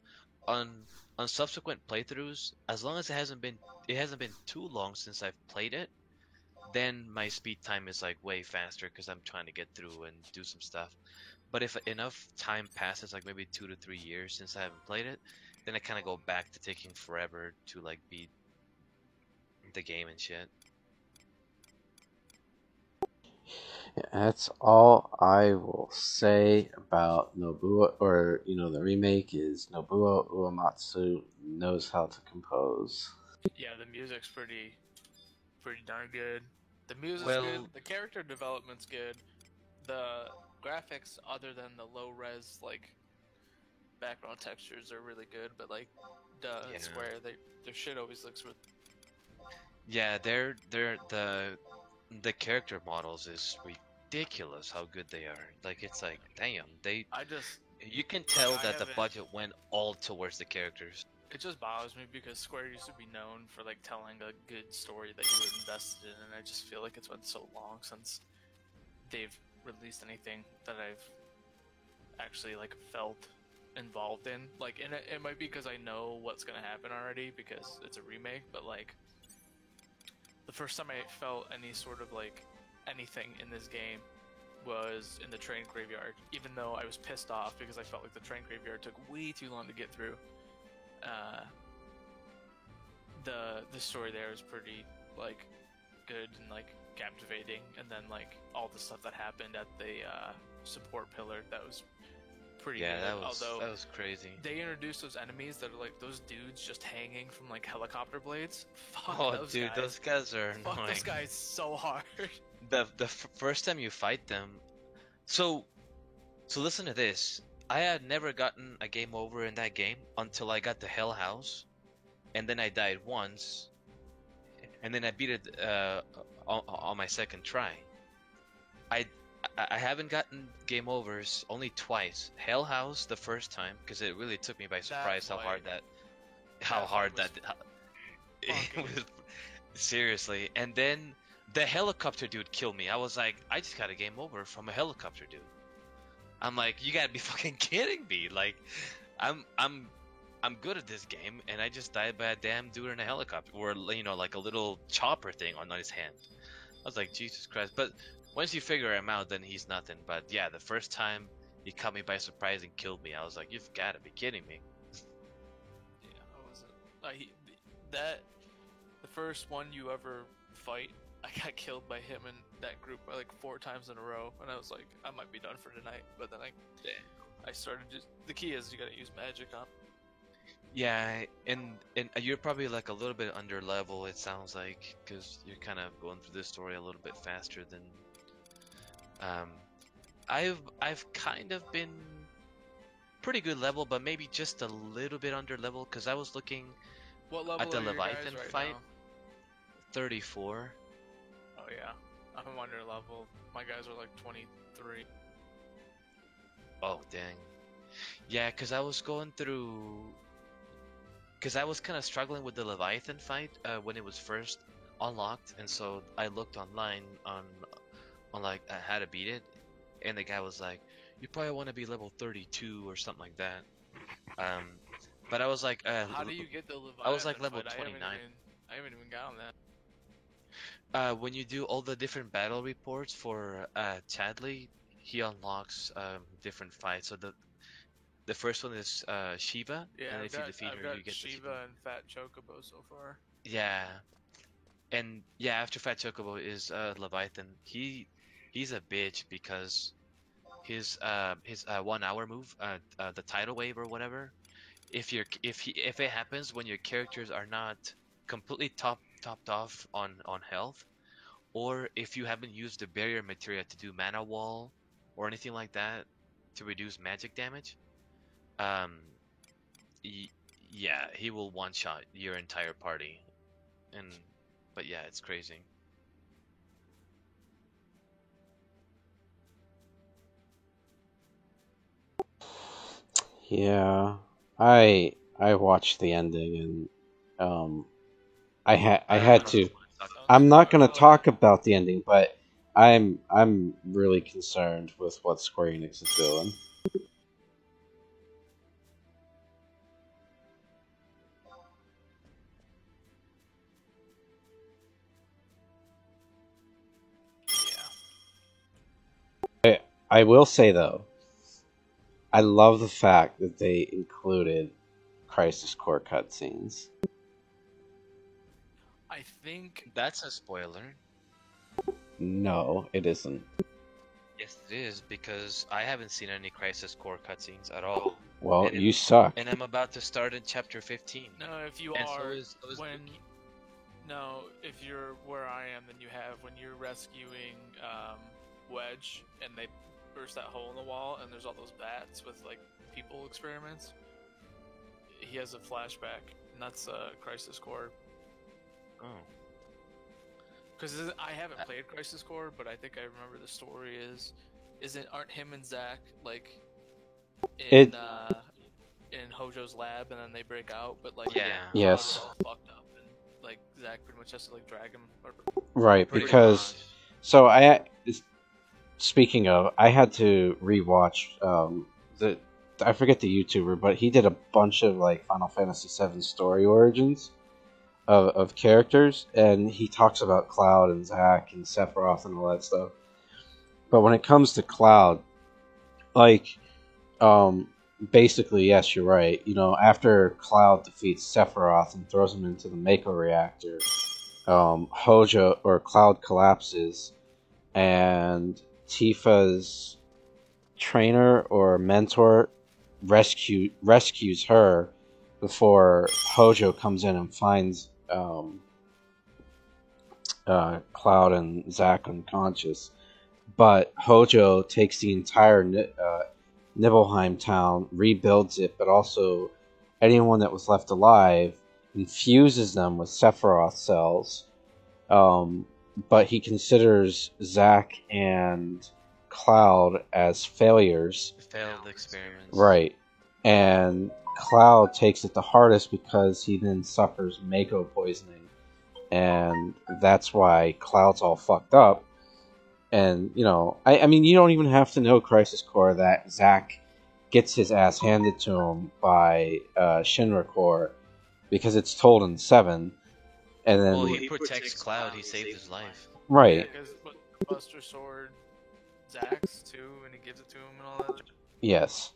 On subsequent playthroughs, as long as it hasn't been too long since I've played it, then my speed time is like way faster because I'm trying to get through and do some stuff. But if enough time passes, like maybe 2 to 3 years since I haven't played it, then I kind of go back to taking forever to like beat the game and shit. Yeah, that's all I will say about Nobuo, or the remake is Nobuo Uematsu knows how to compose. Yeah, the music's pretty darn good. The music's Well- good. The character development's good. The graphics, other than the low res like background textures, are really good. But like Yeah. Square, their shit always looks with. Yeah, they're the character models is ridiculous how good they are. Like it's like damn, you can tell I that the haven't- budget went all towards the characters. It just bothers me because Square used to be known for like telling a good story that you were invested in, and I just feel like it's been so long since they've released anything that I've actually like felt involved in. Like, and it might be because I know what's gonna happen already because it's a remake, but like the first time I felt any sort of like anything in this game was in the train graveyard, even though I was pissed off because I felt like the train graveyard took way too long to get through. The story there is pretty like good and like captivating, and then like all the stuff that happened at the support pillar, that was pretty good. that Although was crazy. they introduced those enemies that are like those dudes just hanging from like helicopter blades. Fuck Oh, those dude, guys. those guys are Fuck annoying. those guys so hard. The first time you fight them, so listen to this. I had never gotten a game over in that game until I got to Hell House, and then I died once, and then I beat it on my second try. I haven't gotten game overs only twice. Hell House the first time, because it really took me by surprise how hard that it was. Seriously. And then the helicopter dude killed me. I was like, I just got a game over from a helicopter dude. I'm like, you gotta be fucking kidding me. Like, I'm good at this game, and I just died by a damn dude in a helicopter, or like a little chopper thing on his hand. I was like, Jesus Christ. But once you figure him out, then he's nothing. But yeah, the first time he caught me by surprise and killed me, I was like, you've got to be kidding me. Yeah, I wasn't. The first one you ever fight, I got killed by him and that group like 4 times in a row, and I was like, I might be done for tonight. But then I started just. The key is you gotta use magic on. Yeah, and you're probably like a little bit under level, it sounds like, because you're kind of going through this story a little bit faster than. I've kind of been pretty good level, but maybe just a little bit under level, because I was looking What level at the are your Leviathan guys right fight. now? 34. Oh yeah, I'm under level. My guys are like 23. Oh dang. Yeah, because I was going through. Because I was kind of struggling with the Leviathan fight when it was first unlocked, and so I looked online on like how to beat it, and the guy was like, "You probably want to be level 32 or something like that." But I was like, How do you get the Leviathan? I was like level fight? 29. I haven't even got on that. When you do all the different battle reports for Chadley, he unlocks different fights. So the first one is Shiva, Yeah, and I've if you got, defeat I've her, got you get Shiva and Fat Chocobo so far. Yeah, and yeah, after Fat Chocobo is Leviathan. He's a bitch because his 1 hour move, the tidal wave or whatever. If it happens when your characters are not completely topped off on health, or if you haven't used the barrier materia to do mana wall or anything like that to reduce magic damage, yeah, he will one shot your entire party, but yeah, it's crazy. Yeah, I watched the ending and I had to. I'm not going to talk about the ending, but I'm really concerned with what Square Enix is doing. I will say though, I love the fact that they included Crisis Core cutscenes. I think That's a spoiler. No, it isn't. Yes, it is, because I haven't seen any Crisis Core cutscenes at all. Well, And you suck. And I'm about to start in chapter 15. no. If you And so are is when no, if you're where I am, then you have when you're rescuing Wedge and they burst that hole in the wall and there's all those bats with like people experiments. He has a flashback, and that's Crisis Core. Oh. Because I haven't played Crisis Core, but I think I remember the story aren't him and Zack like in Hojo's lab, and then they break out, but like Yeah. Yes. all fucked up, and like Zack pretty much has to like drag him. Right, Pretty because much. so speaking of, I had to rewatch I forget the YouTuber, but he did a bunch of like Final Fantasy VII story origins of characters, and he talks about Cloud and Zack and Sephiroth and all that stuff. But when it comes to Cloud, like, basically, yes, you're right. You know, after Cloud defeats Sephiroth and throws him into the Mako reactor, Hojo or Cloud collapses, and Tifa's trainer or mentor rescues her before Hojo comes in and finds Cloud and Zack unconscious. But Hojo takes the entire Nibelheim town, rebuilds it, but also anyone that was left alive, infuses them with Sephiroth cells. But he considers Zack and Cloud as failures. Failed experiments. Right. And Cloud takes it the hardest because he then suffers Mako poisoning. And that's why Cloud's all fucked up. And, you know, I mean, you don't even have to know Crisis Core that Zack gets his ass handed to him by Shinra Core, because it's told in 7. And then, well, he protects Cloud. He saved his life. Right. Because Buster Sword Zack's too, and he gives it to him and all that. Yes.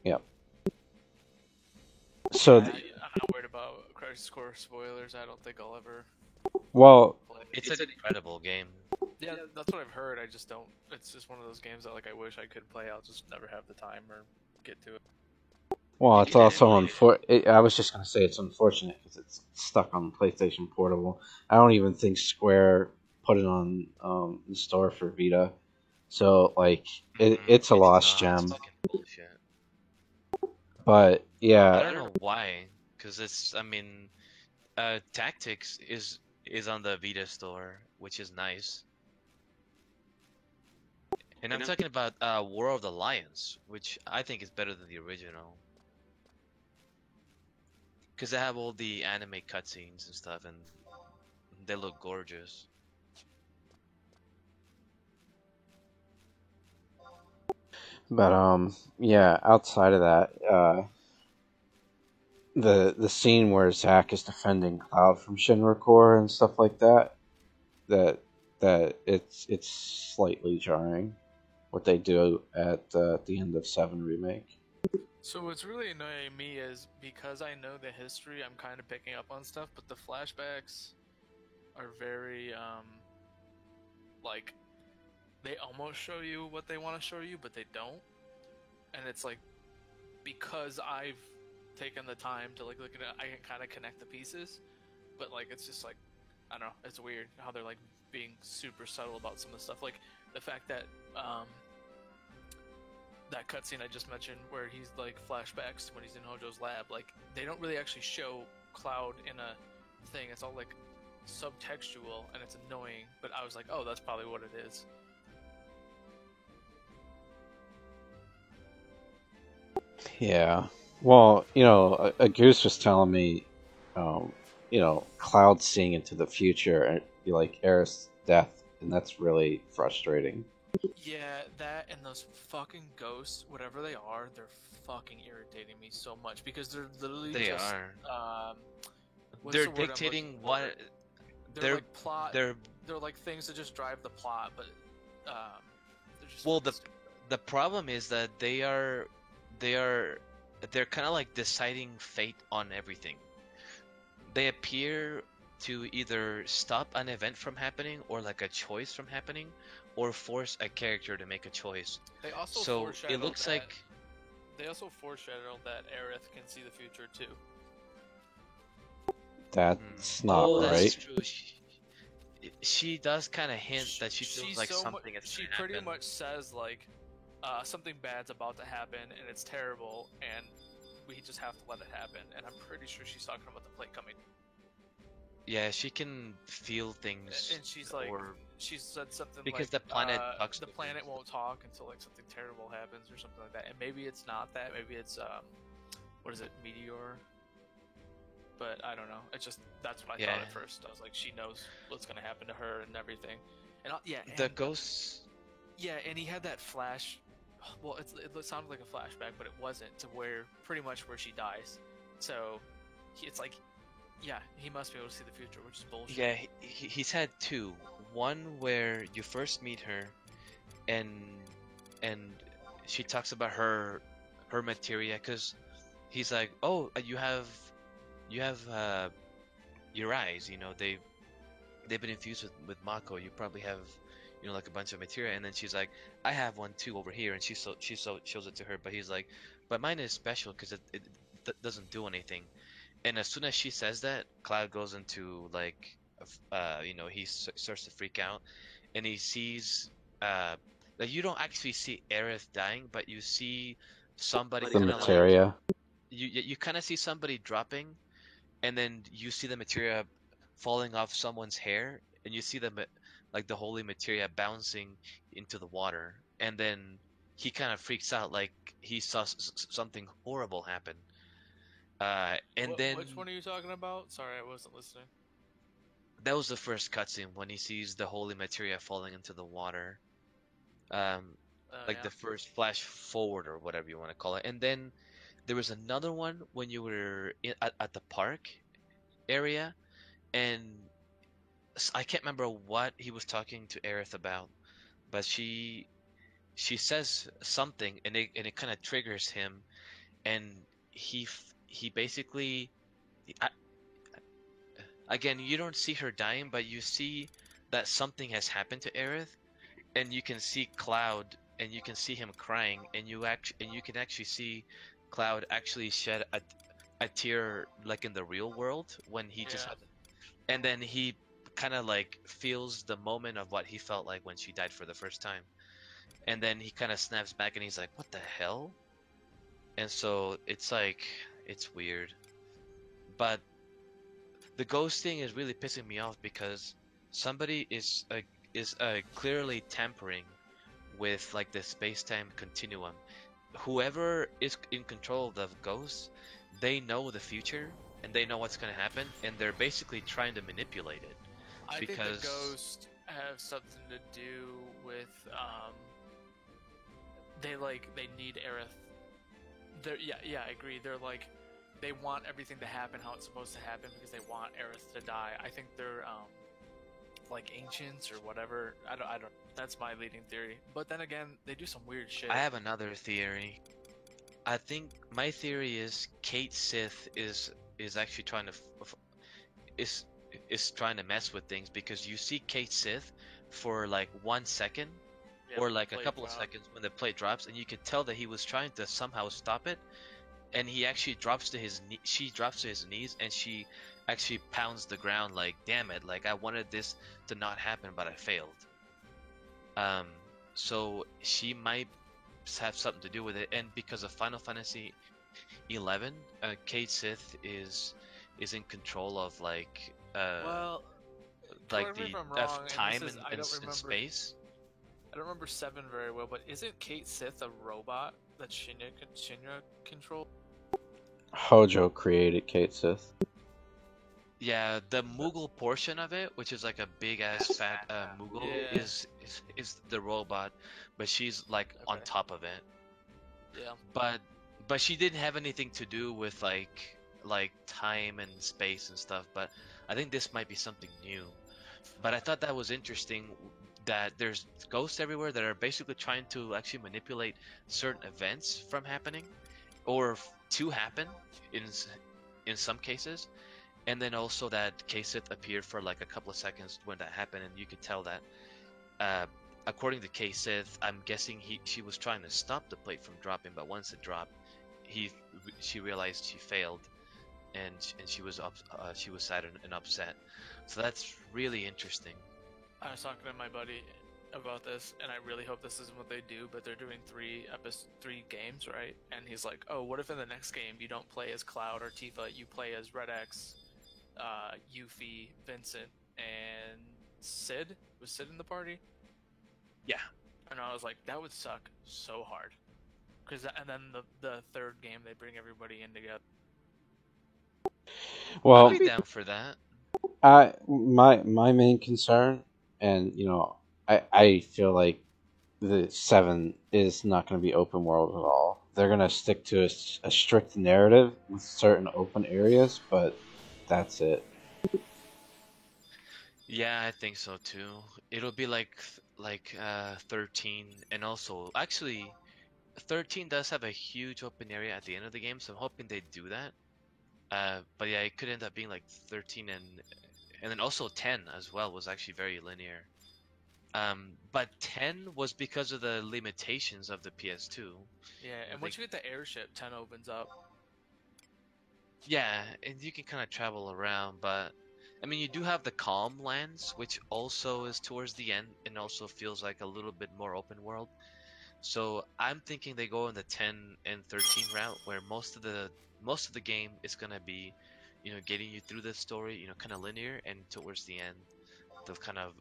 Yep. So, I'm not worried about Crisis Core spoilers. I don't think I'll ever well, play it. It's an incredible game. Yeah, that's what I've heard. I just don't. It's just one of those games that like I wish I could play. I'll just never have the time or get to it. it's also unfortunate. I was just going to say it's unfortunate because it's stuck on PlayStation Portable. I don't even think Square put it on the store for Vita. So, like, it's a lost gem. Fucking bullshit. But, yeah. I don't know why, because it's. I mean, Tactics is on the Vita store, which is nice. And I'm talking about War of the Lions, which I think is better than the original. Because they have all the anime cutscenes and stuff, and they look gorgeous. But, yeah, outside of that, the scene where Zack is defending Cloud from Shinra Core and stuff like that, that it's slightly jarring what they do at the end of 7 Remake. So what's really annoying me is because I know the history, I'm kind of picking up on stuff, but the flashbacks are very like they almost show you what they want to show you, but they don't. And it's like because I've taken the time to like look at it, I can kind of connect the pieces, but like it's just like I don't know, it's weird how they're like being super subtle about some of the stuff, like the fact that that cutscene I just mentioned where he's like flashbacks when he's in Hojo's lab, like they don't really actually show Cloud in a thing. It's all like subtextual and it's annoying, but I was like, oh, that's probably what it is. Yeah. Well, you know, a Goose was telling me, you know, Cloud seeing into the future and like Aerith's death, and that's really frustrating. Yeah, that and those fucking ghosts, whatever they are, they're fucking irritating me so much because they're literally They just, are. what's They're the word I'm dictating looking for? what. They're like plot. They're They're like things that just drive the plot, but they're just well. fucking The problem is that they're kind of like deciding fate on everything. They appear to either stop an event from happening or like a choice from happening, or force a character to make a choice. They also So foreshadowed it looks that, like they also foreshadowed that Aerith can see the future too. That's not that's right. true. She does kind of hint that she feels like something is She gonna pretty happen. much says like something bad's about to happen and it's terrible and we just have to let it happen. And I'm pretty sure she's talking about the plate coming. Yeah, she can feel things. And she's like, or she said something because like, the planet talks the to planet things. won't talk until like something terrible happens or something like that. And maybe it's not that. Maybe it's what is it, Meteor? But I don't know. It's just that's what I thought Yeah. at first. I was like, she knows what's gonna happen to her and everything. And The ghosts. yeah, and he had that flash. Well, it sounded like a flashback, but it wasn't. To where pretty much where she dies. So it's like, yeah, he must be able to see the future, which is bullshit. Yeah, he's had two. One where you first meet her, and she talks about her materia, because he's like, oh, you have your eyes, you know, they've been infused with Mako. You probably have, you know, like a bunch of materia. And then she's like, I have one too over here, and she shows it to her. But he's like, but mine is special because it doesn't do anything. And as soon as she says that, Cloud goes into like, you know, he starts to freak out, and he sees, like you don't actually see Aerith dying, but you see somebody The kind of like, materia. you kind of see somebody dropping, and then you see the materia falling off someone's hair, and you see them like the holy materia bouncing into the water, and then he kind of freaks out like he saw something horrible happen. And then Which one are you talking about? Sorry, I wasn't listening. that was the first cutscene when he sees the holy materia falling into the water. Like Yeah. the first flash forward or whatever you want to call it. And then there was another one when you were at the park area, and I can't remember what he was talking to Aerith about, but she says something, and it kind of triggers him, and he basically, I, again, you don't see her dying, but you see that something has happened to Aerith, and you can see Cloud, and you can see him crying, and you can actually see Cloud actually shed a tear like in the real world when he just had, and then he kind of like feels the moment of what he felt like when she died for the first time, and then he kind of snaps back and he's like, what the hell? And so it's like, it's weird, but the ghost thing is really pissing me off because somebody is clearly tampering with like the space-time continuum. Whoever is in control of the ghosts, they know the future and they know what's going to happen, and they're basically trying to manipulate it. I think Because- the ghosts have something to do with they need Aerith. Yeah, I agree. They're like, they want everything to happen how it's supposed to happen because they want Aerith to die. I think they're like ancients or whatever. I don't. That's my leading theory. But then again, they do some weird shit. I have another theory. I think my theory is Kate Sith is actually trying to is trying to mess with things, because you see Kate Sith for like 1 second, Yeah, or like a plate couple of drop. seconds when the plate drops, and you could tell that he was trying to somehow stop it, and he actually drops to his she drops to his knees, and she actually pounds the ground like, damn it, like I wanted this to not happen, but I failed. So she might have something to do with it, and because of Final Fantasy 11, Kate Sith is in control of like Well, like correct me the if I'm wrong, and time this is- I and don't remember- space. I don't remember 7 very well, but isn't Kate Sith a robot that Shinya controls? Hojo created Kate Sith. Yeah, the Moogle portion of it, which is like a big ass fat Moogle, Yeah. is the robot, but she's like on Okay. top of it. Yeah. But she didn't have anything to do with like time and space and stuff. But I think this might be something new. But I thought that was interesting, that there's ghosts everywhere that are basically trying to actually manipulate certain events from happening, or to happen in some cases. And then also that K-Sith appeared for like a couple of seconds when that happened, and you could tell that, according to K-Sith, I'm guessing she was trying to stop the plate from dropping, but once it dropped, she realized she failed, and she was sad and upset. So that's really interesting. I was talking to my buddy about this, and I really hope this isn't what they do, but they're doing 3 games, right? And he's like, oh, what if in the next game you don't play as Cloud or Tifa, you play as Red X, Yuffie, Vincent, and Sid? Was Sid in the party? Yeah. And I was like, that would suck so hard. And then the third game, they bring everybody in together. Well, I'd be down for that. my main concern, and I feel like the 7 is not going to be open world at all. They're going to stick to a strict narrative with certain open areas, but that's it. Yeah, I think so too. It'll be like 13, and also actually 13 does have a huge open area at the end of the game, so I'm hoping they do that. But yeah, it could end up being like 13 and then also 10 as well was actually very linear. But 10 was because of the limitations of the PS2. Yeah, and once you get the airship, 10 opens up. Yeah, and you can kind of travel around, but I mean, you do have the Calm Lands, which also is towards the end and also feels like a little bit more open world. So I'm thinking they go in the 10 and 13 route, where most of the game is gonna be, getting you through the story, kind of linear, and towards the end, they'll kind of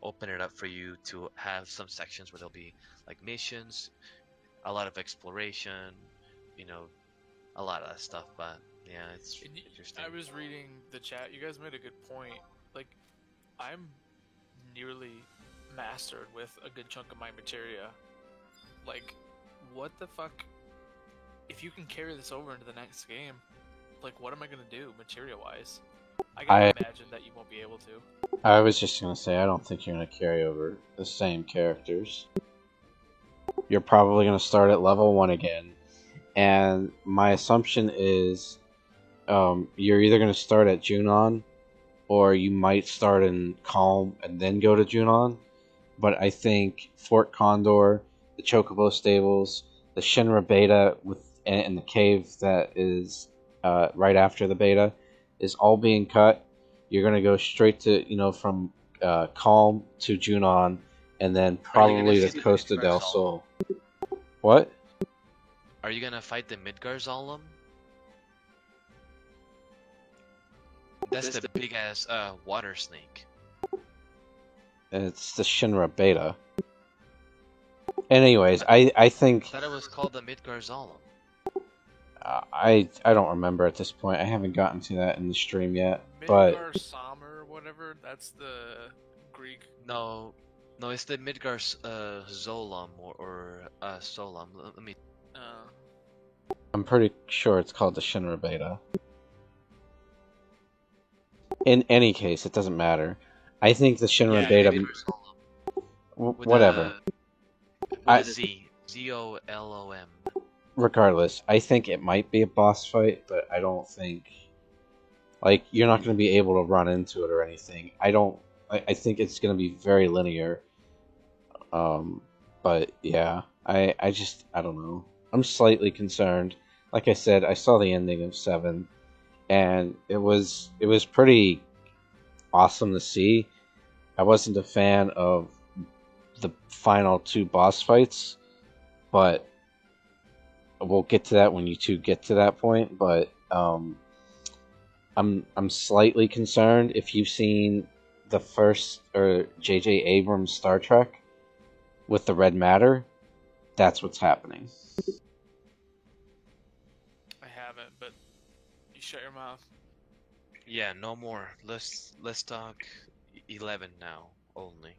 open it up for you to have some sections where there'll be like missions, a lot of exploration, you know, a lot of that stuff. But yeah, it's interesting. I was reading the chat. You guys made a good point. Like, I'm nearly mastered with a good chunk of my materia. Like, what the fuck? If you can carry this over into the next game, like, what am I gonna do materia-wise? I gotta imagine that you won't be able to. I was just gonna say, I don't think you're gonna carry over the same characters. You're probably gonna start at level 1 again, and my assumption is, you're either gonna start at Junon, or you might start in Calm and then go to Junon. But I think Fort Condor, the Chocobo Stables, the Shinra Beta and the cave that is right after the beta is all being cut. You're gonna go straight to from Calm to Junon, and then probably to Costa del Sol. What? Are you gonna fight the Midgardsormr? That's the big ass water snake. It's the Shinra Beta. Anyways, I think I thought it was called the Midgardsormr. I don't remember at this point. I haven't gotten to that in the stream yet. But Midgardsormr, whatever. That's the Greek. No, it's the Midgardsormr or Solom. Let me. I'm pretty sure it's called the Shinra Beta. In any case, it doesn't matter. I think the Shinra Beta. Whatever. Z-O-L-O-M. Regardless, I think it might be a boss fight, but I don't think. Like, you're not going to be able to run into it or anything. I think it's going to be very linear. But yeah, I don't know. I'm slightly concerned. Like I said, I saw the ending of 7, and it was pretty awesome to see. I wasn't a fan of the final 2 boss fights, but we'll get to that when you two get to that point. But I'm slightly concerned. If you've seen the first or J.J. Abrams Star Trek with the red matter, that's what's happening. I haven't, but you shut your mouth. Yeah, no more. Let's talk 11 now only.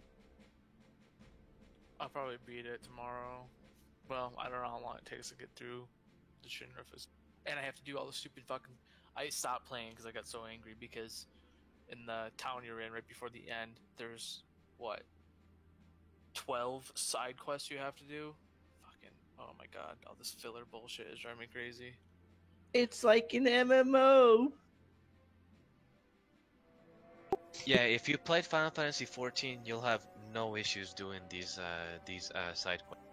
I'll probably beat it tomorrow. Well, I don't know how long it takes to get through the Shinra, and I have to do all the stupid fucking. I stopped playing because I got so angry because in the town you're in, right before the end, there's 12 side quests you have to do. Fucking, oh my god, all this filler bullshit is driving me crazy. It's like an MMO. Yeah, if you played Final Fantasy XIV, you'll have no issues doing these side quests.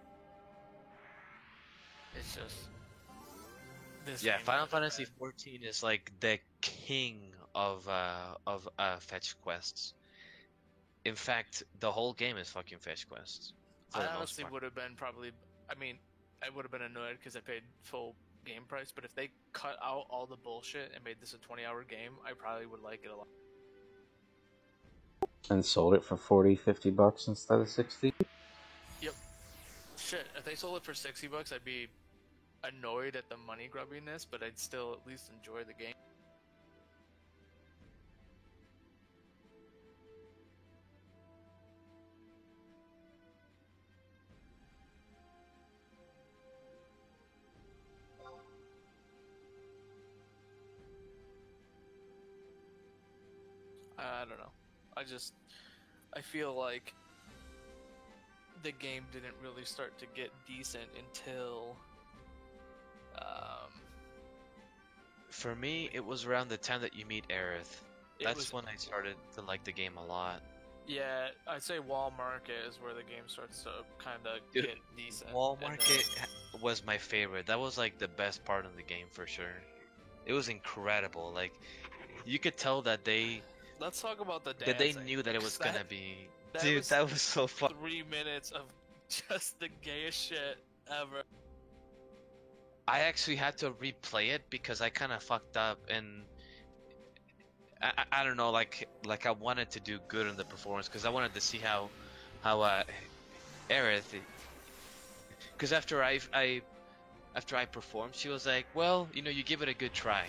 It's just this. Yeah, Final Fantasy XIV is like the king of fetch quests. In fact, the whole game is fucking fetch quests. I honestly would have been probably. I mean, I would have been annoyed because I paid full game price. But if they cut out all the bullshit and made this a 20-hour game, I probably would like it a lot. And sold it for $40-$50 instead of $60. Yep. Shit, if they sold it for $60, I'd be annoyed at the money grubbiness, but I'd still at least enjoy the game. I don't know. I feel like the game didn't really start to get decent until For me, it was around the time that you meet Aerith. It That's was- when I started to like the game a lot. Yeah, I'd say Wall Market is where the game starts to kind of Dude, get decent. Wall and Market was my favorite. That was like the best part of the game for sure. It was incredible. Like you could tell that Let's talk about the they dancing. knew that it was 'cause gonna be. that Dude, was that was so fun. 3 minutes of just the gayest shit ever. I actually had to replay it because I kind of fucked up, and I don't know, like I wanted to do good in the performance because I wanted to see how Aerith, because after I performed, she was like, well, you know, you give it a good try,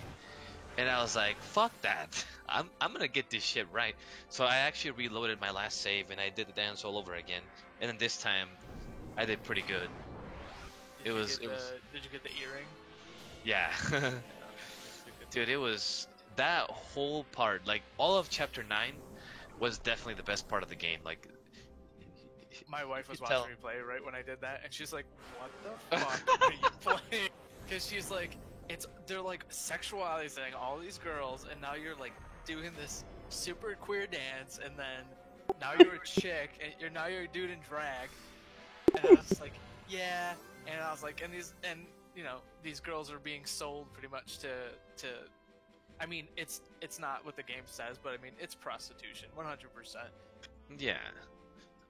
and I was like, fuck that, I'm gonna get this shit right. So I actually reloaded my last save and I did the dance all over again, and then this time I did pretty good. Did you get the earring? Yeah. Dude, it was that whole part, like all of chapter 9 was definitely the best part of the game. Like My wife was You tell- watching me play right when I did that, and she's like, "What the fuck are you playing?" Because she's like, they're like sexualizing all these girls, and now you're like doing this super queer dance, and then now you're a chick, and you're a dude in drag, and I was like, yeah, and I was like, and these girls are being sold pretty much to. I mean, it's not what the game says, but I mean, it's prostitution, 100%. yeah.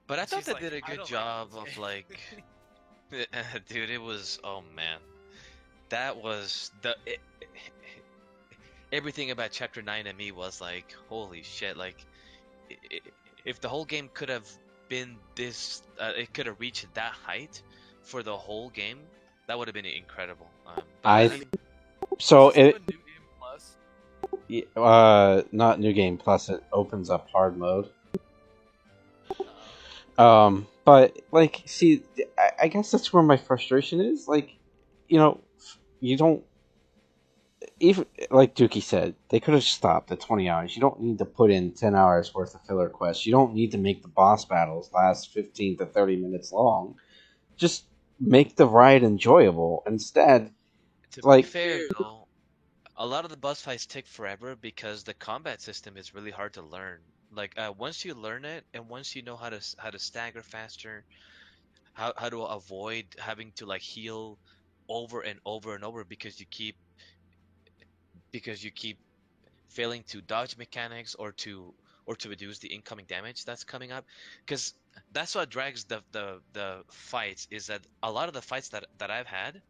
But I thought She's they like, did a "I good don't job like this of game." like dude, it was, oh man. That was everything about chapter 9 to me was like, holy shit, like if the whole game could have been this it could have reached that height for the whole game, that would have been incredible. So Is this it a New Game Plus? not New Game Plus. It opens up hard mode. But like, see, I guess that's where my frustration is. Like, you don't. Even like Dookie said, they could have stopped at 20 hours. You don't need to put in 10 hours worth of filler quests. You don't need to make the boss battles last 15 to 30 minutes long. Just make the ride enjoyable. Instead, To like, be fair though, a lot of the boss fights take forever because the combat system is really hard to learn. Like once you learn it, and once you know how to stagger faster, how to avoid having to like heal over and over and over because you keep failing to dodge mechanics or to reduce the incoming damage that's coming up, because that's what drags the fights, is that a lot of the fights that I've had,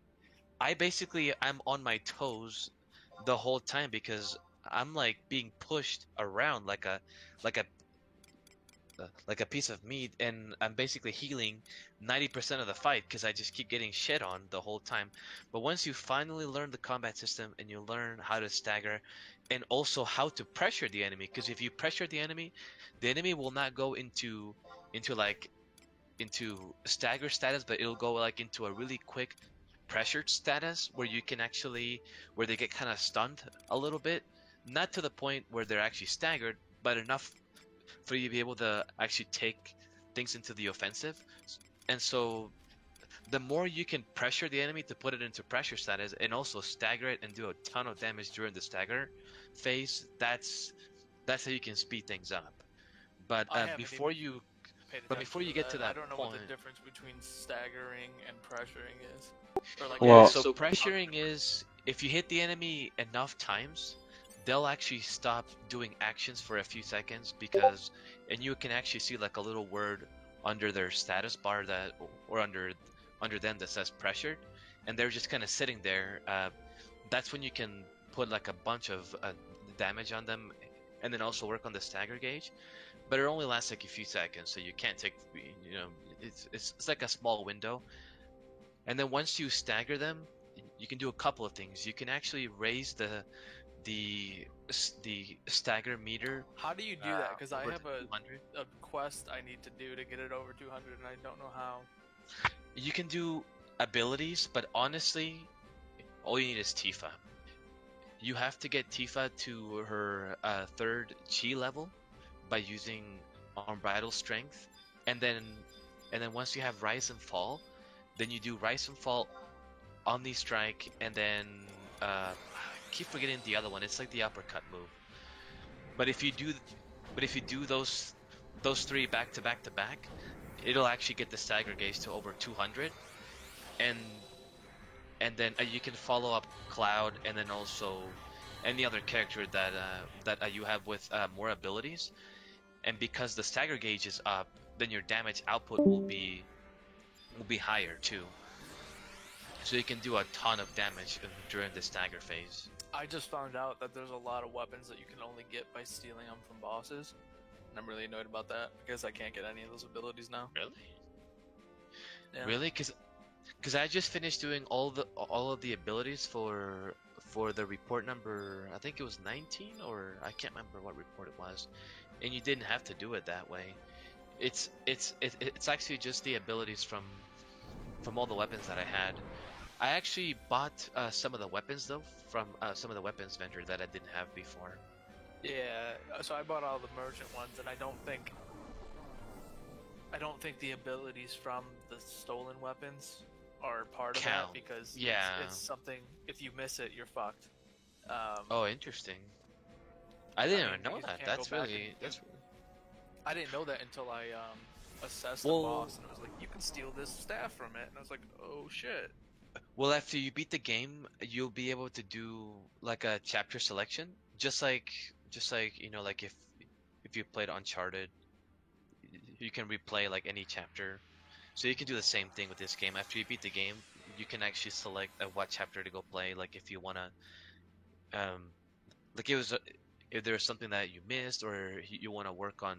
I'm on my toes the whole time because I'm like being pushed around like a piece of meat, and I'm basically healing 90% of the fight because I just keep getting shit on the whole time. But once you finally learn the combat system and you learn how to stagger and also how to pressure the enemy, because if you pressure the enemy will not go into stagger status, but it'll go like into a really quick pressured status where you can actually, where they get kind of stunned a little bit, not to the point where they're actually staggered, but enough for you to be able to actually take things into the offensive. And so the more you can pressure the enemy to put it into pressure status and also stagger it and do a ton of damage during the stagger phase, that's how you can speed things up. But before you get to that I don't know what the point, difference between staggering and pressuring is. Or like, Well- so pressuring is if you hit the enemy enough times, they'll actually stop doing actions for a few seconds and you can actually see like a little word under their status bar or under them that says pressured, and they're just kind of sitting there. That's when you can put like a bunch of damage on them, and then also work on the stagger gauge. But it only lasts like a few seconds, so you can't take, it's like a small window. And then once you stagger them, you can do a couple of things. You can actually raise the stagger meter. how do you do that? Because I over have to 200. a quest I need to do to get it over 200, and I don't know how. You can do abilities, but honestly, all you need is Tifa. You have to get Tifa to her 3rd chi level by using Unbridled Strength, and then once you have Rise and Fall, then you do Rise and Fall, Omni Strike, and then keep forgetting the other one. It's like the uppercut move. But if you do those three back to back to back, it'll actually get the stagger gauge to over 200, and then you can follow up Cloud and then also any other character that you have with more abilities. And because the stagger gauge is up, then your damage output will be higher too. So you can do a ton of damage during the stagger phase. I just found out that there's a lot of weapons that you can only get by stealing them from bosses. And I'm really annoyed about that because I can't get any of those abilities now. Really? Yeah. Really? Because I just finished doing all of the abilities for the report number. I think it was 19, or I can't remember what report it was. And you didn't have to do it that way. It's actually just the abilities from all the weapons that I had. I actually bought some of the weapons though from some of the weapons vendor that I didn't have before. Yeah, so I bought all the merchant ones, and I don't think the abilities from the stolen weapons are part of that, because it's something, if you miss it, you're fucked. Oh, interesting. I didn't even know that. That's really. I didn't know that until I assessed the boss, and it was like, you can steal this staff from it, and I was like, oh shit. Well, after you beat the game, you'll be able to do like a chapter selection, just like you know, like if you played Uncharted, you can replay like any chapter. So you can do the same thing with this game. After you beat the game, you can actually select what chapter to go play. Like if you wanna, like if there's something that you missed, or you want to work on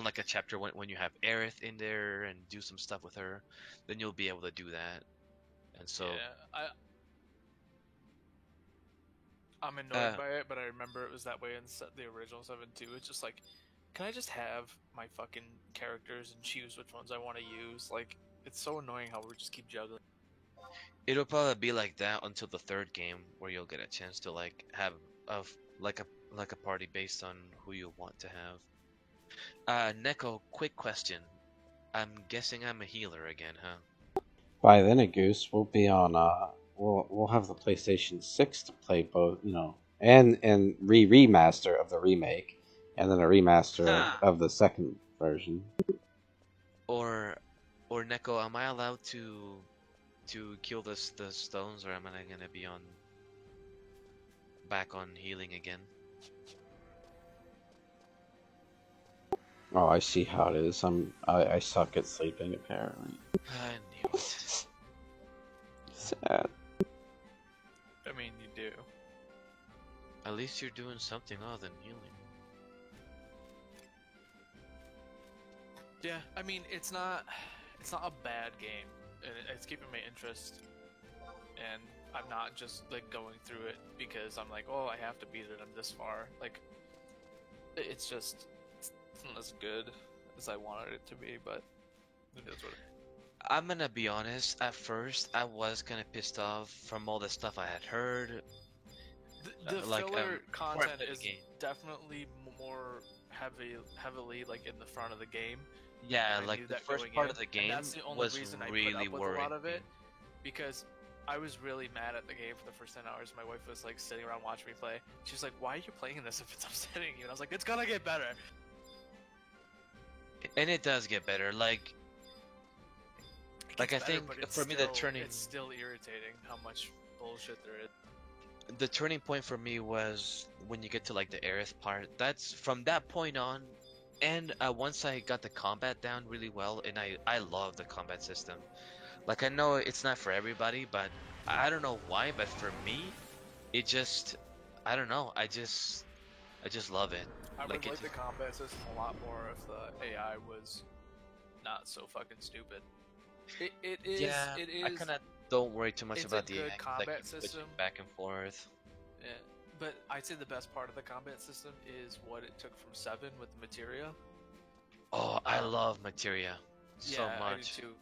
like a chapter when you have Aerith in there and do some stuff with her, then you'll be able to do that. And so yeah, I'm annoyed by it, but I remember it was that way in the original 7 too. It's just like, can I just have my fucking characters and choose which ones I want to use? Like, it's so annoying how we just keep juggling. It'll probably be like that until the third game, where you'll get a chance to like have a party based on who you want to have. Neko, quick question. I'm guessing I'm a healer again, huh? By then, Goose, we'll be on. We'll have the PlayStation 6 to play both, you know, and remaster of the remake, and then a remaster of the second version. Or Neko, am I allowed to kill the stones, or am I gonna be back on healing again? Oh, I see how it is. I suck at sleeping, apparently. I knew it. Sad. I mean, you do. At least you're doing something other than healing. Yeah, I mean, it's not a bad game, and it's keeping my interest, and I'm not just like going through it because I'm like, oh, I have to beat it. I'm this far. Like, it's just. It's not as good as I wanted it to be, but it is what it is. I'm gonna be honest, at first I was kinda pissed off from all the stuff I had heard. The filler content is definitely more heavily like in the front of the game. Yeah, like the first part of the game that's the only was reason I really put up with worrying. A lot of it, because I was really mad at the game for the first 10 hours. My wife was like sitting around watching me play. She's like, why are you playing this if it's upsetting you? And I was like, it's gonna get better. And it does get better, like I think for me it's still irritating how much bullshit there is. The turning point for me was when you get to like the Aerith part. That's from that point on, and once I got the combat down really well, and I love the combat system. Like, I know it's not for everybody, but I don't know why, but for me, it just, I don't know, I just love it. I would like the combat system a lot more if the AI was not so fucking stupid. It is. Yeah, it is. I kind of don't worry too much about the good AI, combat like, system. back and forth. Yeah, but I'd say the best part of the combat system is what it took from 7 with the materia. Oh, I love materia so much. I do too.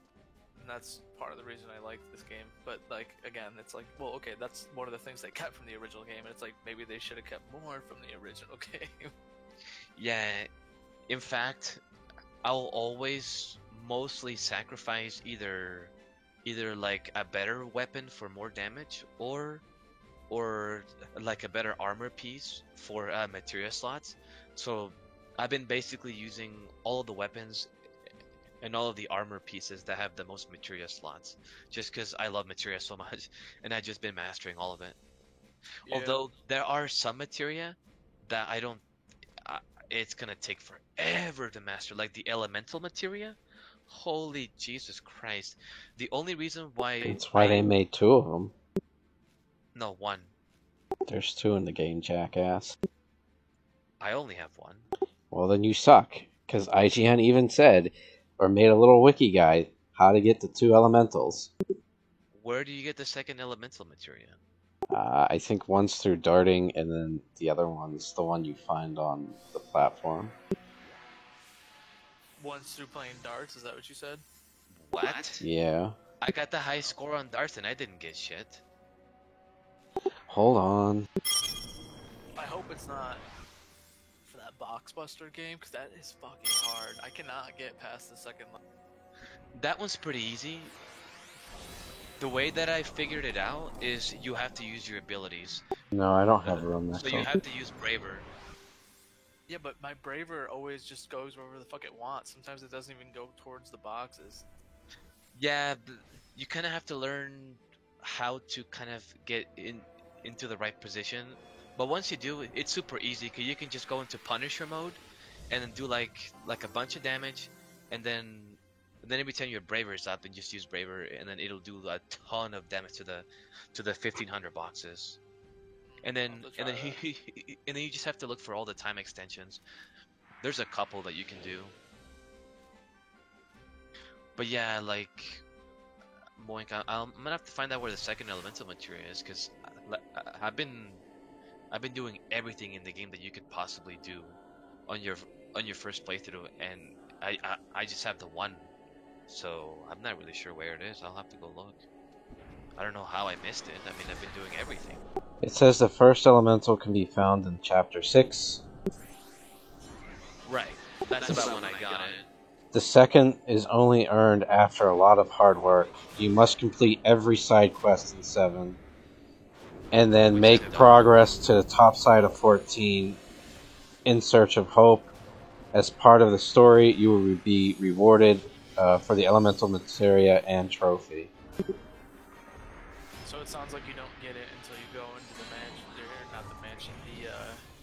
And that's part of the reason I like this game. But like, again, it's like, well, okay, that's one of the things they kept from the original game, and it's like maybe they should have kept more from the original game. Yeah, in fact, I'll always mostly sacrifice either either like a better weapon for more damage, or like a better armor piece for materia slots. So I've been basically using all of the weapons and all of the armor pieces that have the most materia slots, just because I love materia so much, and I've just been mastering all of it. Yeah. Although there are some materia that I don't, it's gonna take forever to master, like the elemental materia. Holy Jesus Christ! The only reason why That's why they made 2 of them. no, one. There's 2 in the game, jackass. I only have one. Well, then you suck, because IGN even said, or made a little wiki guide, how to get the 2 elementals. Where do you get the second elemental materia? I think one's through darting, and then the other one's the one you find on the platform. Once through playing darts, is that what you said? What? Yeah. I got the high score on darts and I didn't get shit. Hold on. I hope it's not for that Boxbuster game, because that is fucking hard. I cannot get past the second level. That one's pretty easy. The way that I figured it out is you have to use your abilities. No, I don't have room. So you have to use Braver. Yeah, but my Braver always just goes wherever the fuck it wants. Sometimes it doesn't even go towards the boxes. Yeah, you kind of have to learn how to kind of get into the right position. But once you do, it's super easy, because you can just go into Punisher mode and then do like a bunch of damage, and then every time your Braver is up, then just use Braver, and then it'll do a ton of damage to the 1500 boxes. And then you just have to look for all the time extensions. There's a couple that you can do. But yeah, like Boink, I'm gonna have to find out where the second elemental materia is, because I've been doing everything in the game that you could possibly do on your first playthrough, and I just have the one, so I'm not really sure where it is. I'll have to go look. I don't know how I missed it. I mean, I've been doing everything. It says the first elemental can be found in Chapter 6. Right. That's about when I got it. The second is only earned after a lot of hard work. You must complete every side quest in 7, and then make progress to the top side of 14 in search of hope. As part of the story, you will be rewarded for the elemental materia and trophy. So it sounds like you don't get it until you go into the mansion, or not the mansion, the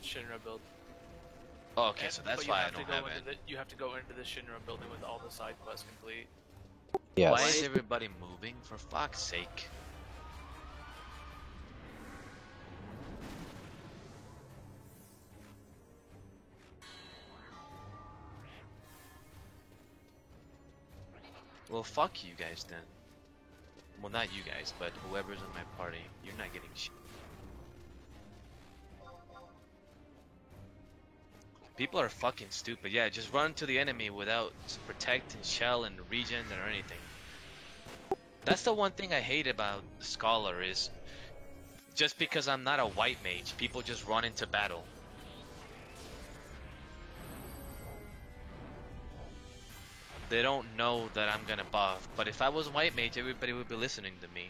Shinra build. Oh, okay, so that's why I don't have it. You have to go into the Shinra building with all the side quests complete. Yes. Why is everybody moving? For fuck's sake. Well, fuck you guys then. Well, not you guys, but whoever's in my party. You're not getting shit. People are fucking stupid. Yeah, just run to the enemy without protect and shell and regen or anything. That's the one thing I hate about Scholar is just because I'm not a white mage, people just run into battle. They don't know that I'm gonna buff, but if I was white mage, everybody would be listening to me.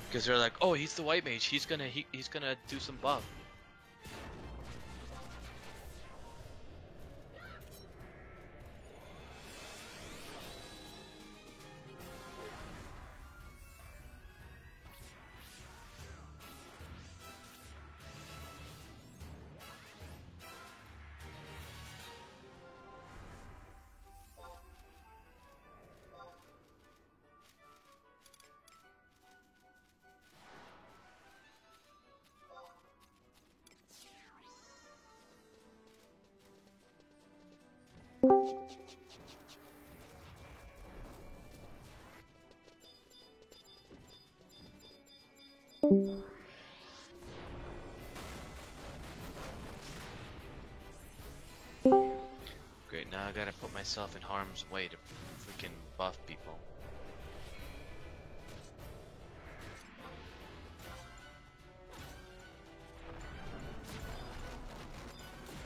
Because they're like, oh, he's the white mage, he's gonna do some buff. Great, now I gotta put myself in harm's way to freaking buff people.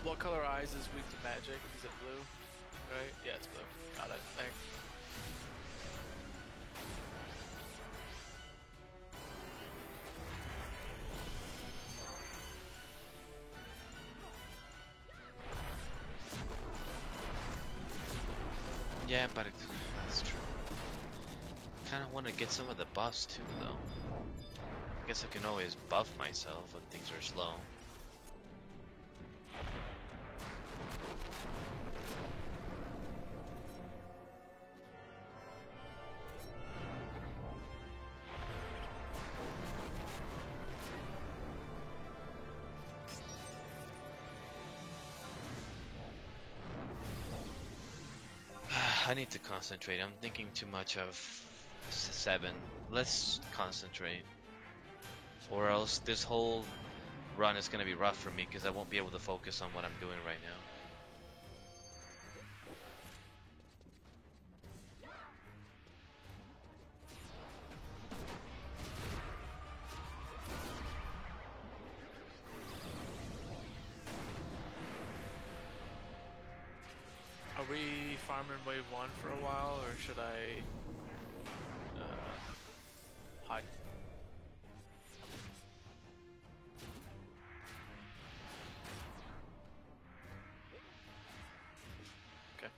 What color eyes is weak to magic? Is it blue? Right? Yeah, it's blue. Got it. Thanks. Yeah, but that's true. Kind of want to get some of the buffs too, though. I guess I can always buff myself when things are slow. I need to concentrate. I'm thinking too much of 7. Let's concentrate. Or else this whole run is going to be rough for me because I won't be able to focus on what I'm doing right now. Are we farming wave 1 for a while, or should I hide? Okay.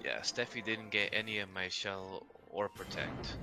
Yeah, Steffi didn't get any of my shell or protect.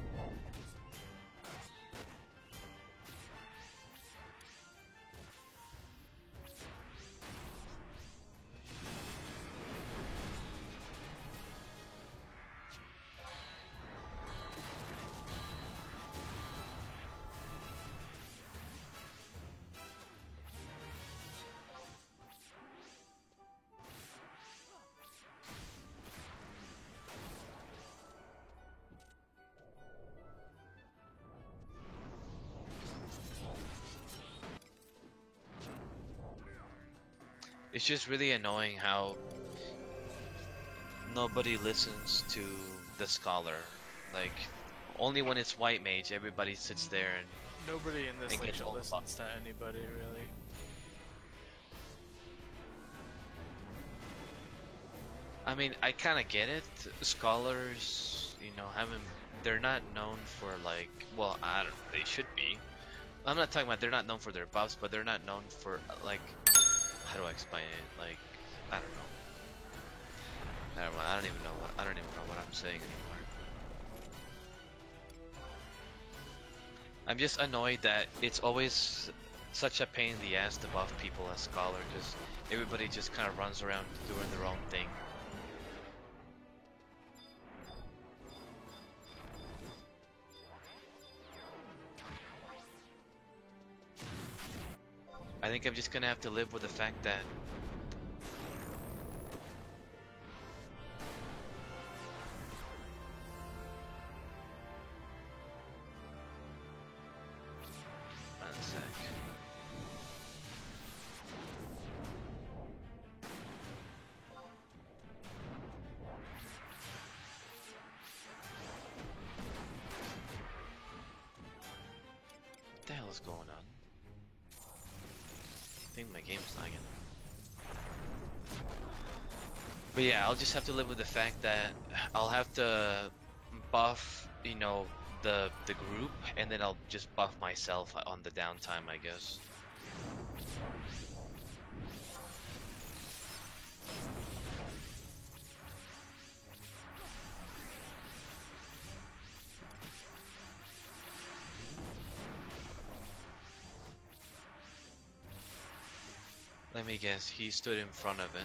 It's just really annoying how nobody listens to the scholar. Like, only when it's white mage, everybody sits there and Nobody in this And league get all the listens to anybody, really. I mean, I kind of get it. Scholars, you know, they're not known for like, well, I don't, they should be. I'm not talking about they're not known for their buffs, but they're not known for like, how do I explain it? Like, I don't know. Never mind, I don't even know what I'm saying anymore. I'm just annoyed that it's always such a pain in the ass to buff people as scholar, because everybody just kind of runs around doing their own thing. I think I'm just gonna have to live with the fact that one sec. What the hell is going on? I think my game's lagging. But yeah, I'll just have to live with the fact that I'll have to buff, you know, the group, and then I'll just buff myself on the downtime, I guess. Let me guess, he stood in front of it.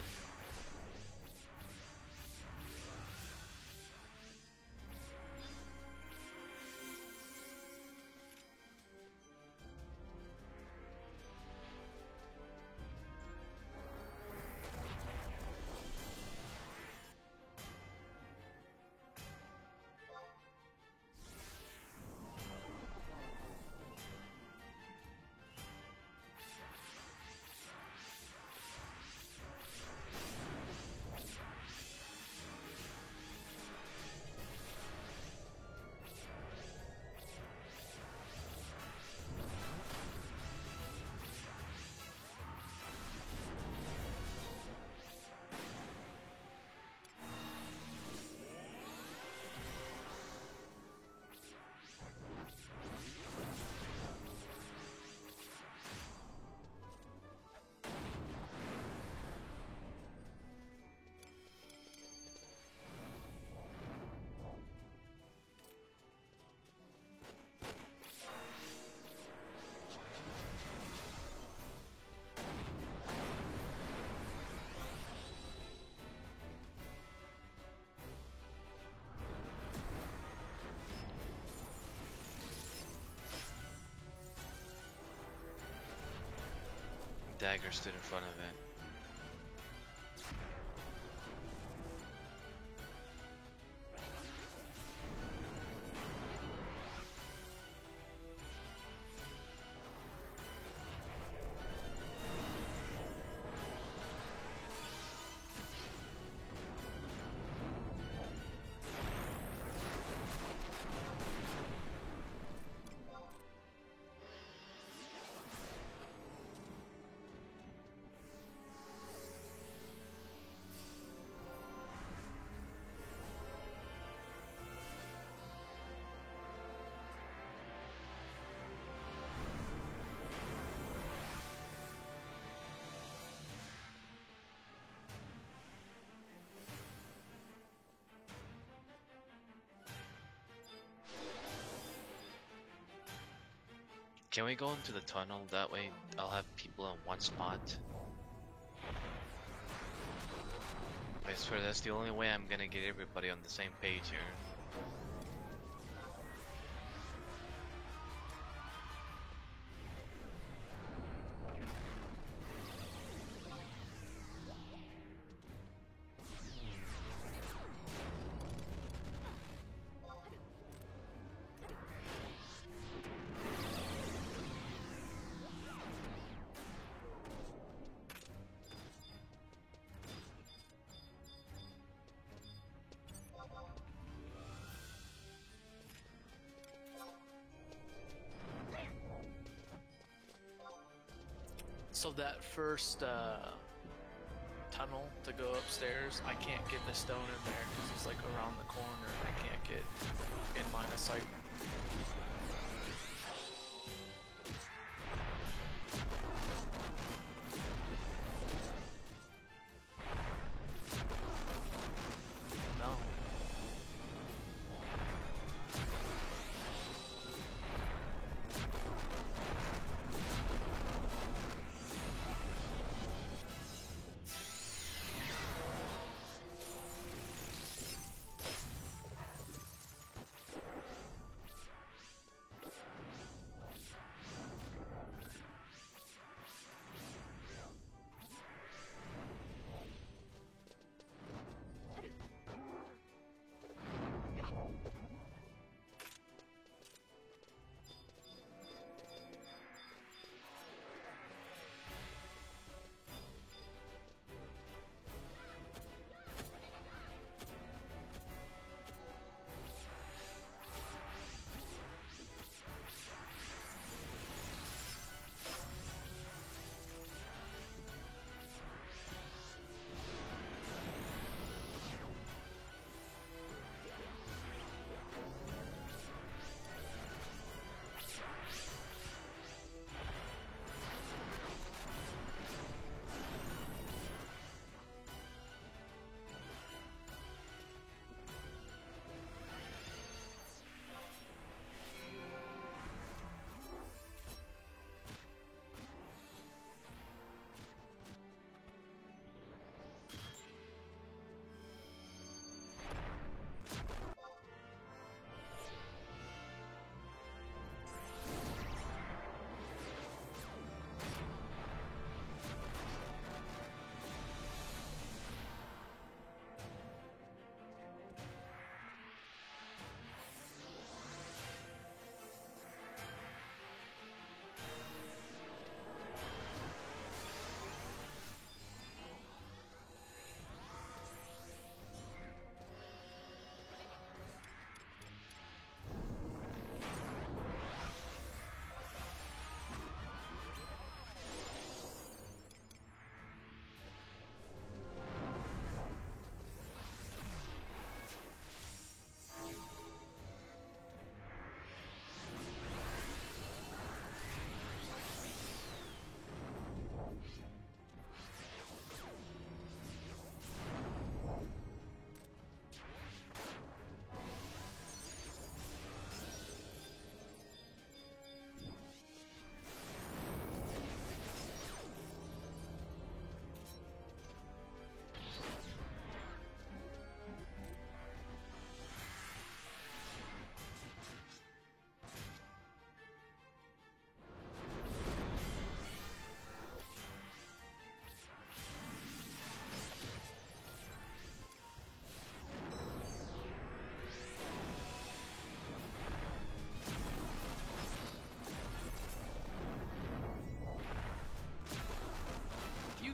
dagger stood in front of it. Can we go into the tunnel? That way I'll have people in one spot. I swear that's the only way I'm gonna get everybody on the same page here. So that first tunnel to go upstairs, I can't get the stone in there because it's like around the corner and I can't get in line of sight. No.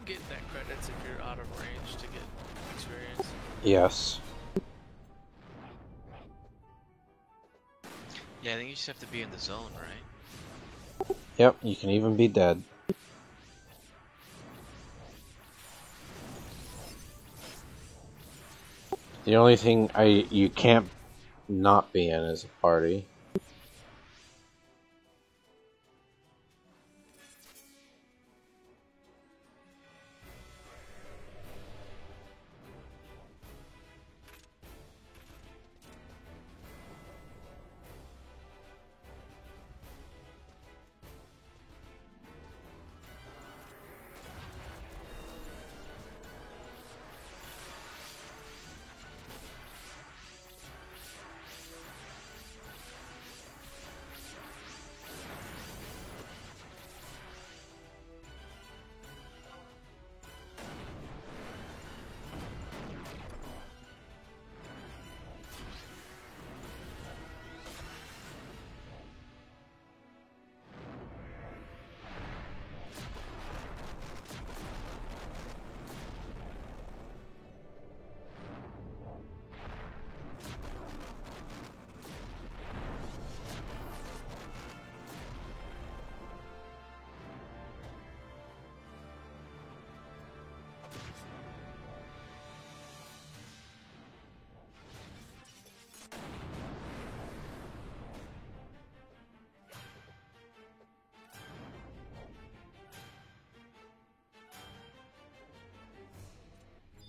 get net credits if you're out of range to get experience? Yes. Yeah, I think you just have to be in the zone, right? Yep, you can even be dead. The only thing you can't not be in is a party.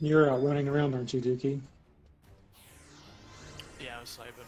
You're out running around, aren't you, Dookie? Yeah, I was sniping.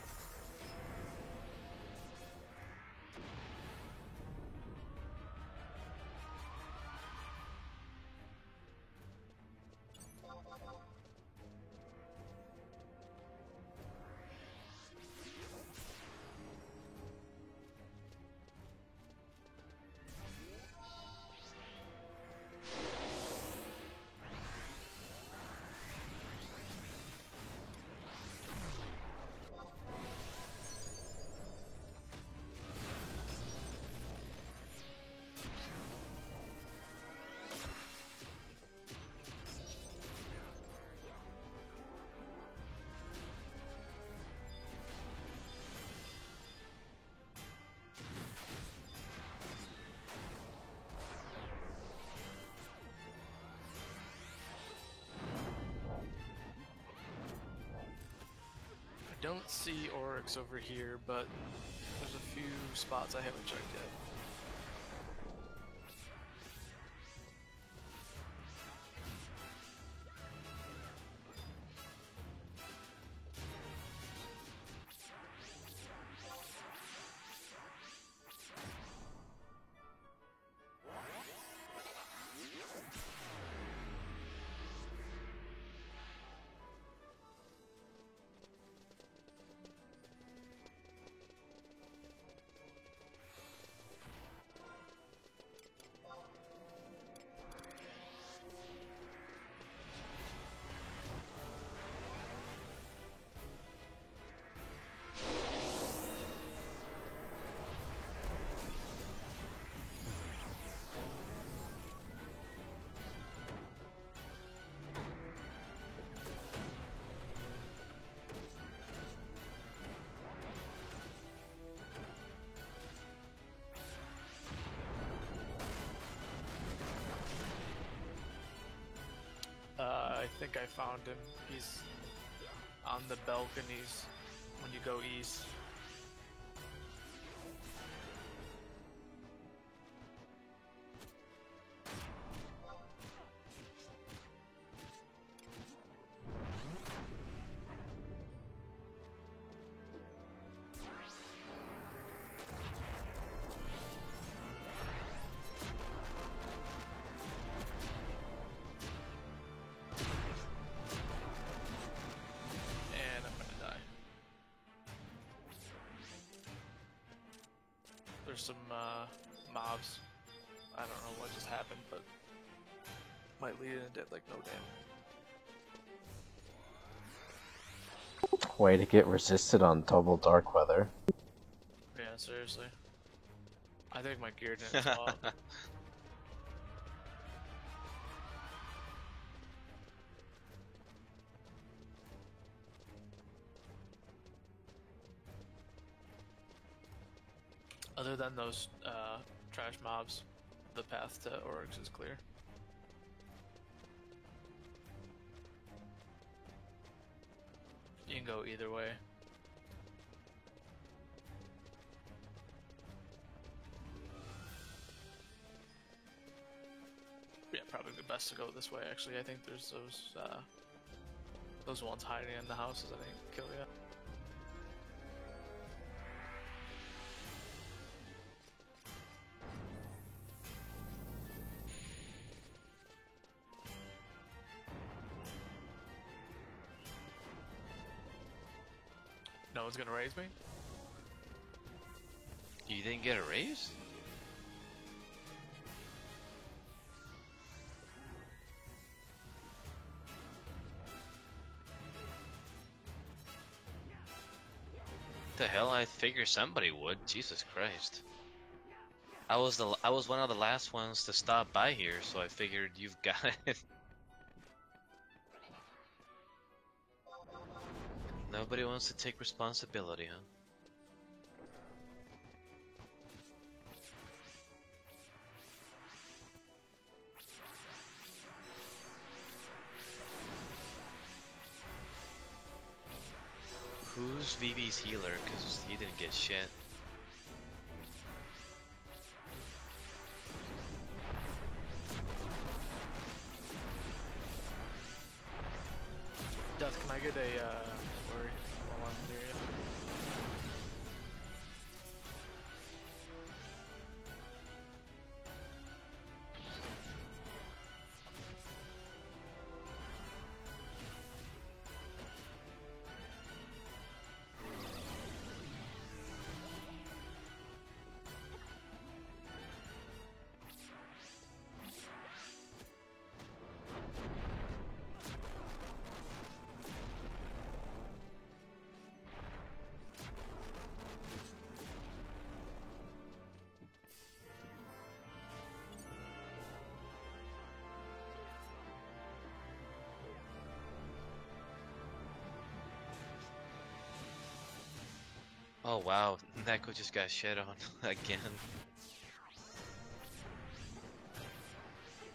I don't see Oryx over here, but there's a few spots I haven't checked yet. I think I found him. He's on the balconies when you go east. And I'm gonna die. There's some mobs. I don't know what just happened, but might lead into like no damn. Way to get resisted on double dark weather. Yeah, seriously. I think my gear didn't fall. then those trash mobs, the path to Oryx is clear. You can go either way. Yeah, probably be best to go this way. Actually, I think there's those ones hiding in the houses. I think kill you. No one's gonna raise me? You didn't get a raise? The hell, I figured somebody would. Jesus Christ. I was one of the last ones to stop by here, so I figured you've got it. Nobody wants to take responsibility, huh? Who's Vivi's healer? Because he didn't get shit. Death, can I get a flurry while I'm near you? Oh wow, Neko just got shit on again.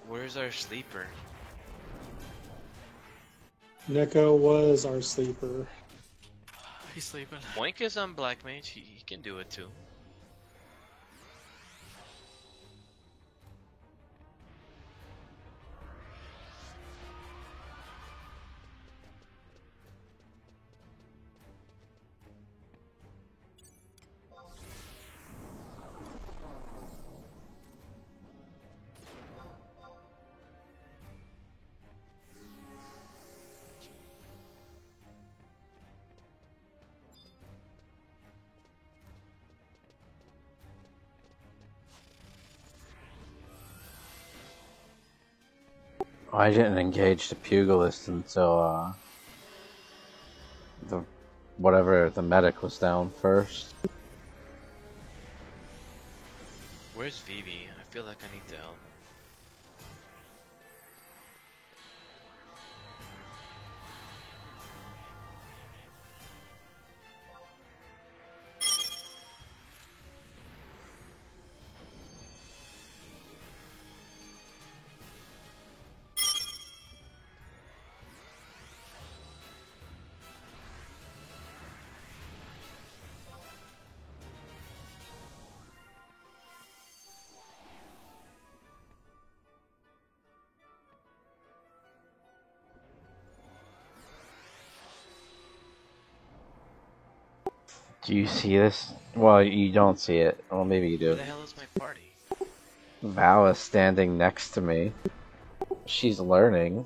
Where's our sleeper? Neko was our sleeper. He's sleeping. Boink is on Black Mage, he can do it too. I didn't engage the pugilist until the medic was down first. Where's Vivi? I feel like I need to help. Do you see this? Well, you don't see it. Well, maybe you Where do. the hell is my party? Val is standing next to me. She's learning.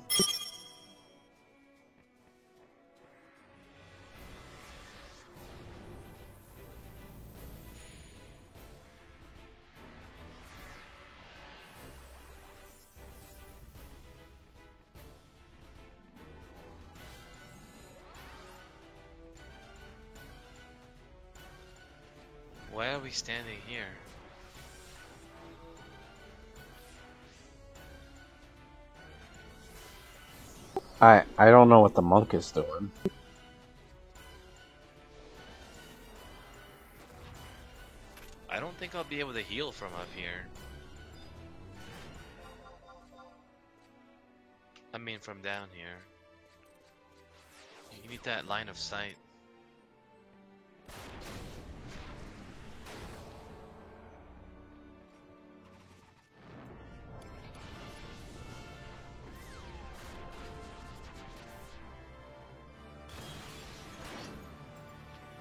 Why are we standing here? I don't know what the monk is doing. I don't think I'll be able to heal from up here. I mean from down here. You need that line of sight.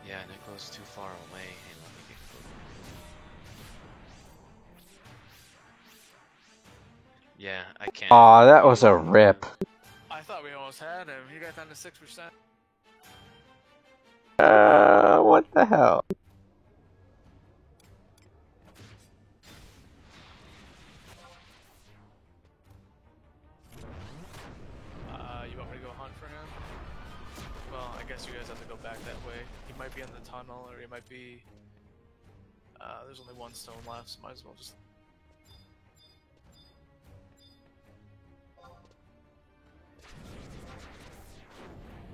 Yeah, and it goes too far away. Hey, let me get close. Yeah, I can't. Aw, that was a rip. I thought we almost had him. He got down to 6%. What the hell? You want me to go hunt for him? Well, I guess you guys have to go back that way. He might be in the tunnel, or he might be... there's only one stone left, so might as well just...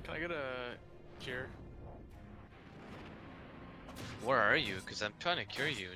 Can I get a cure? Where are you? Because I'm trying to cure you.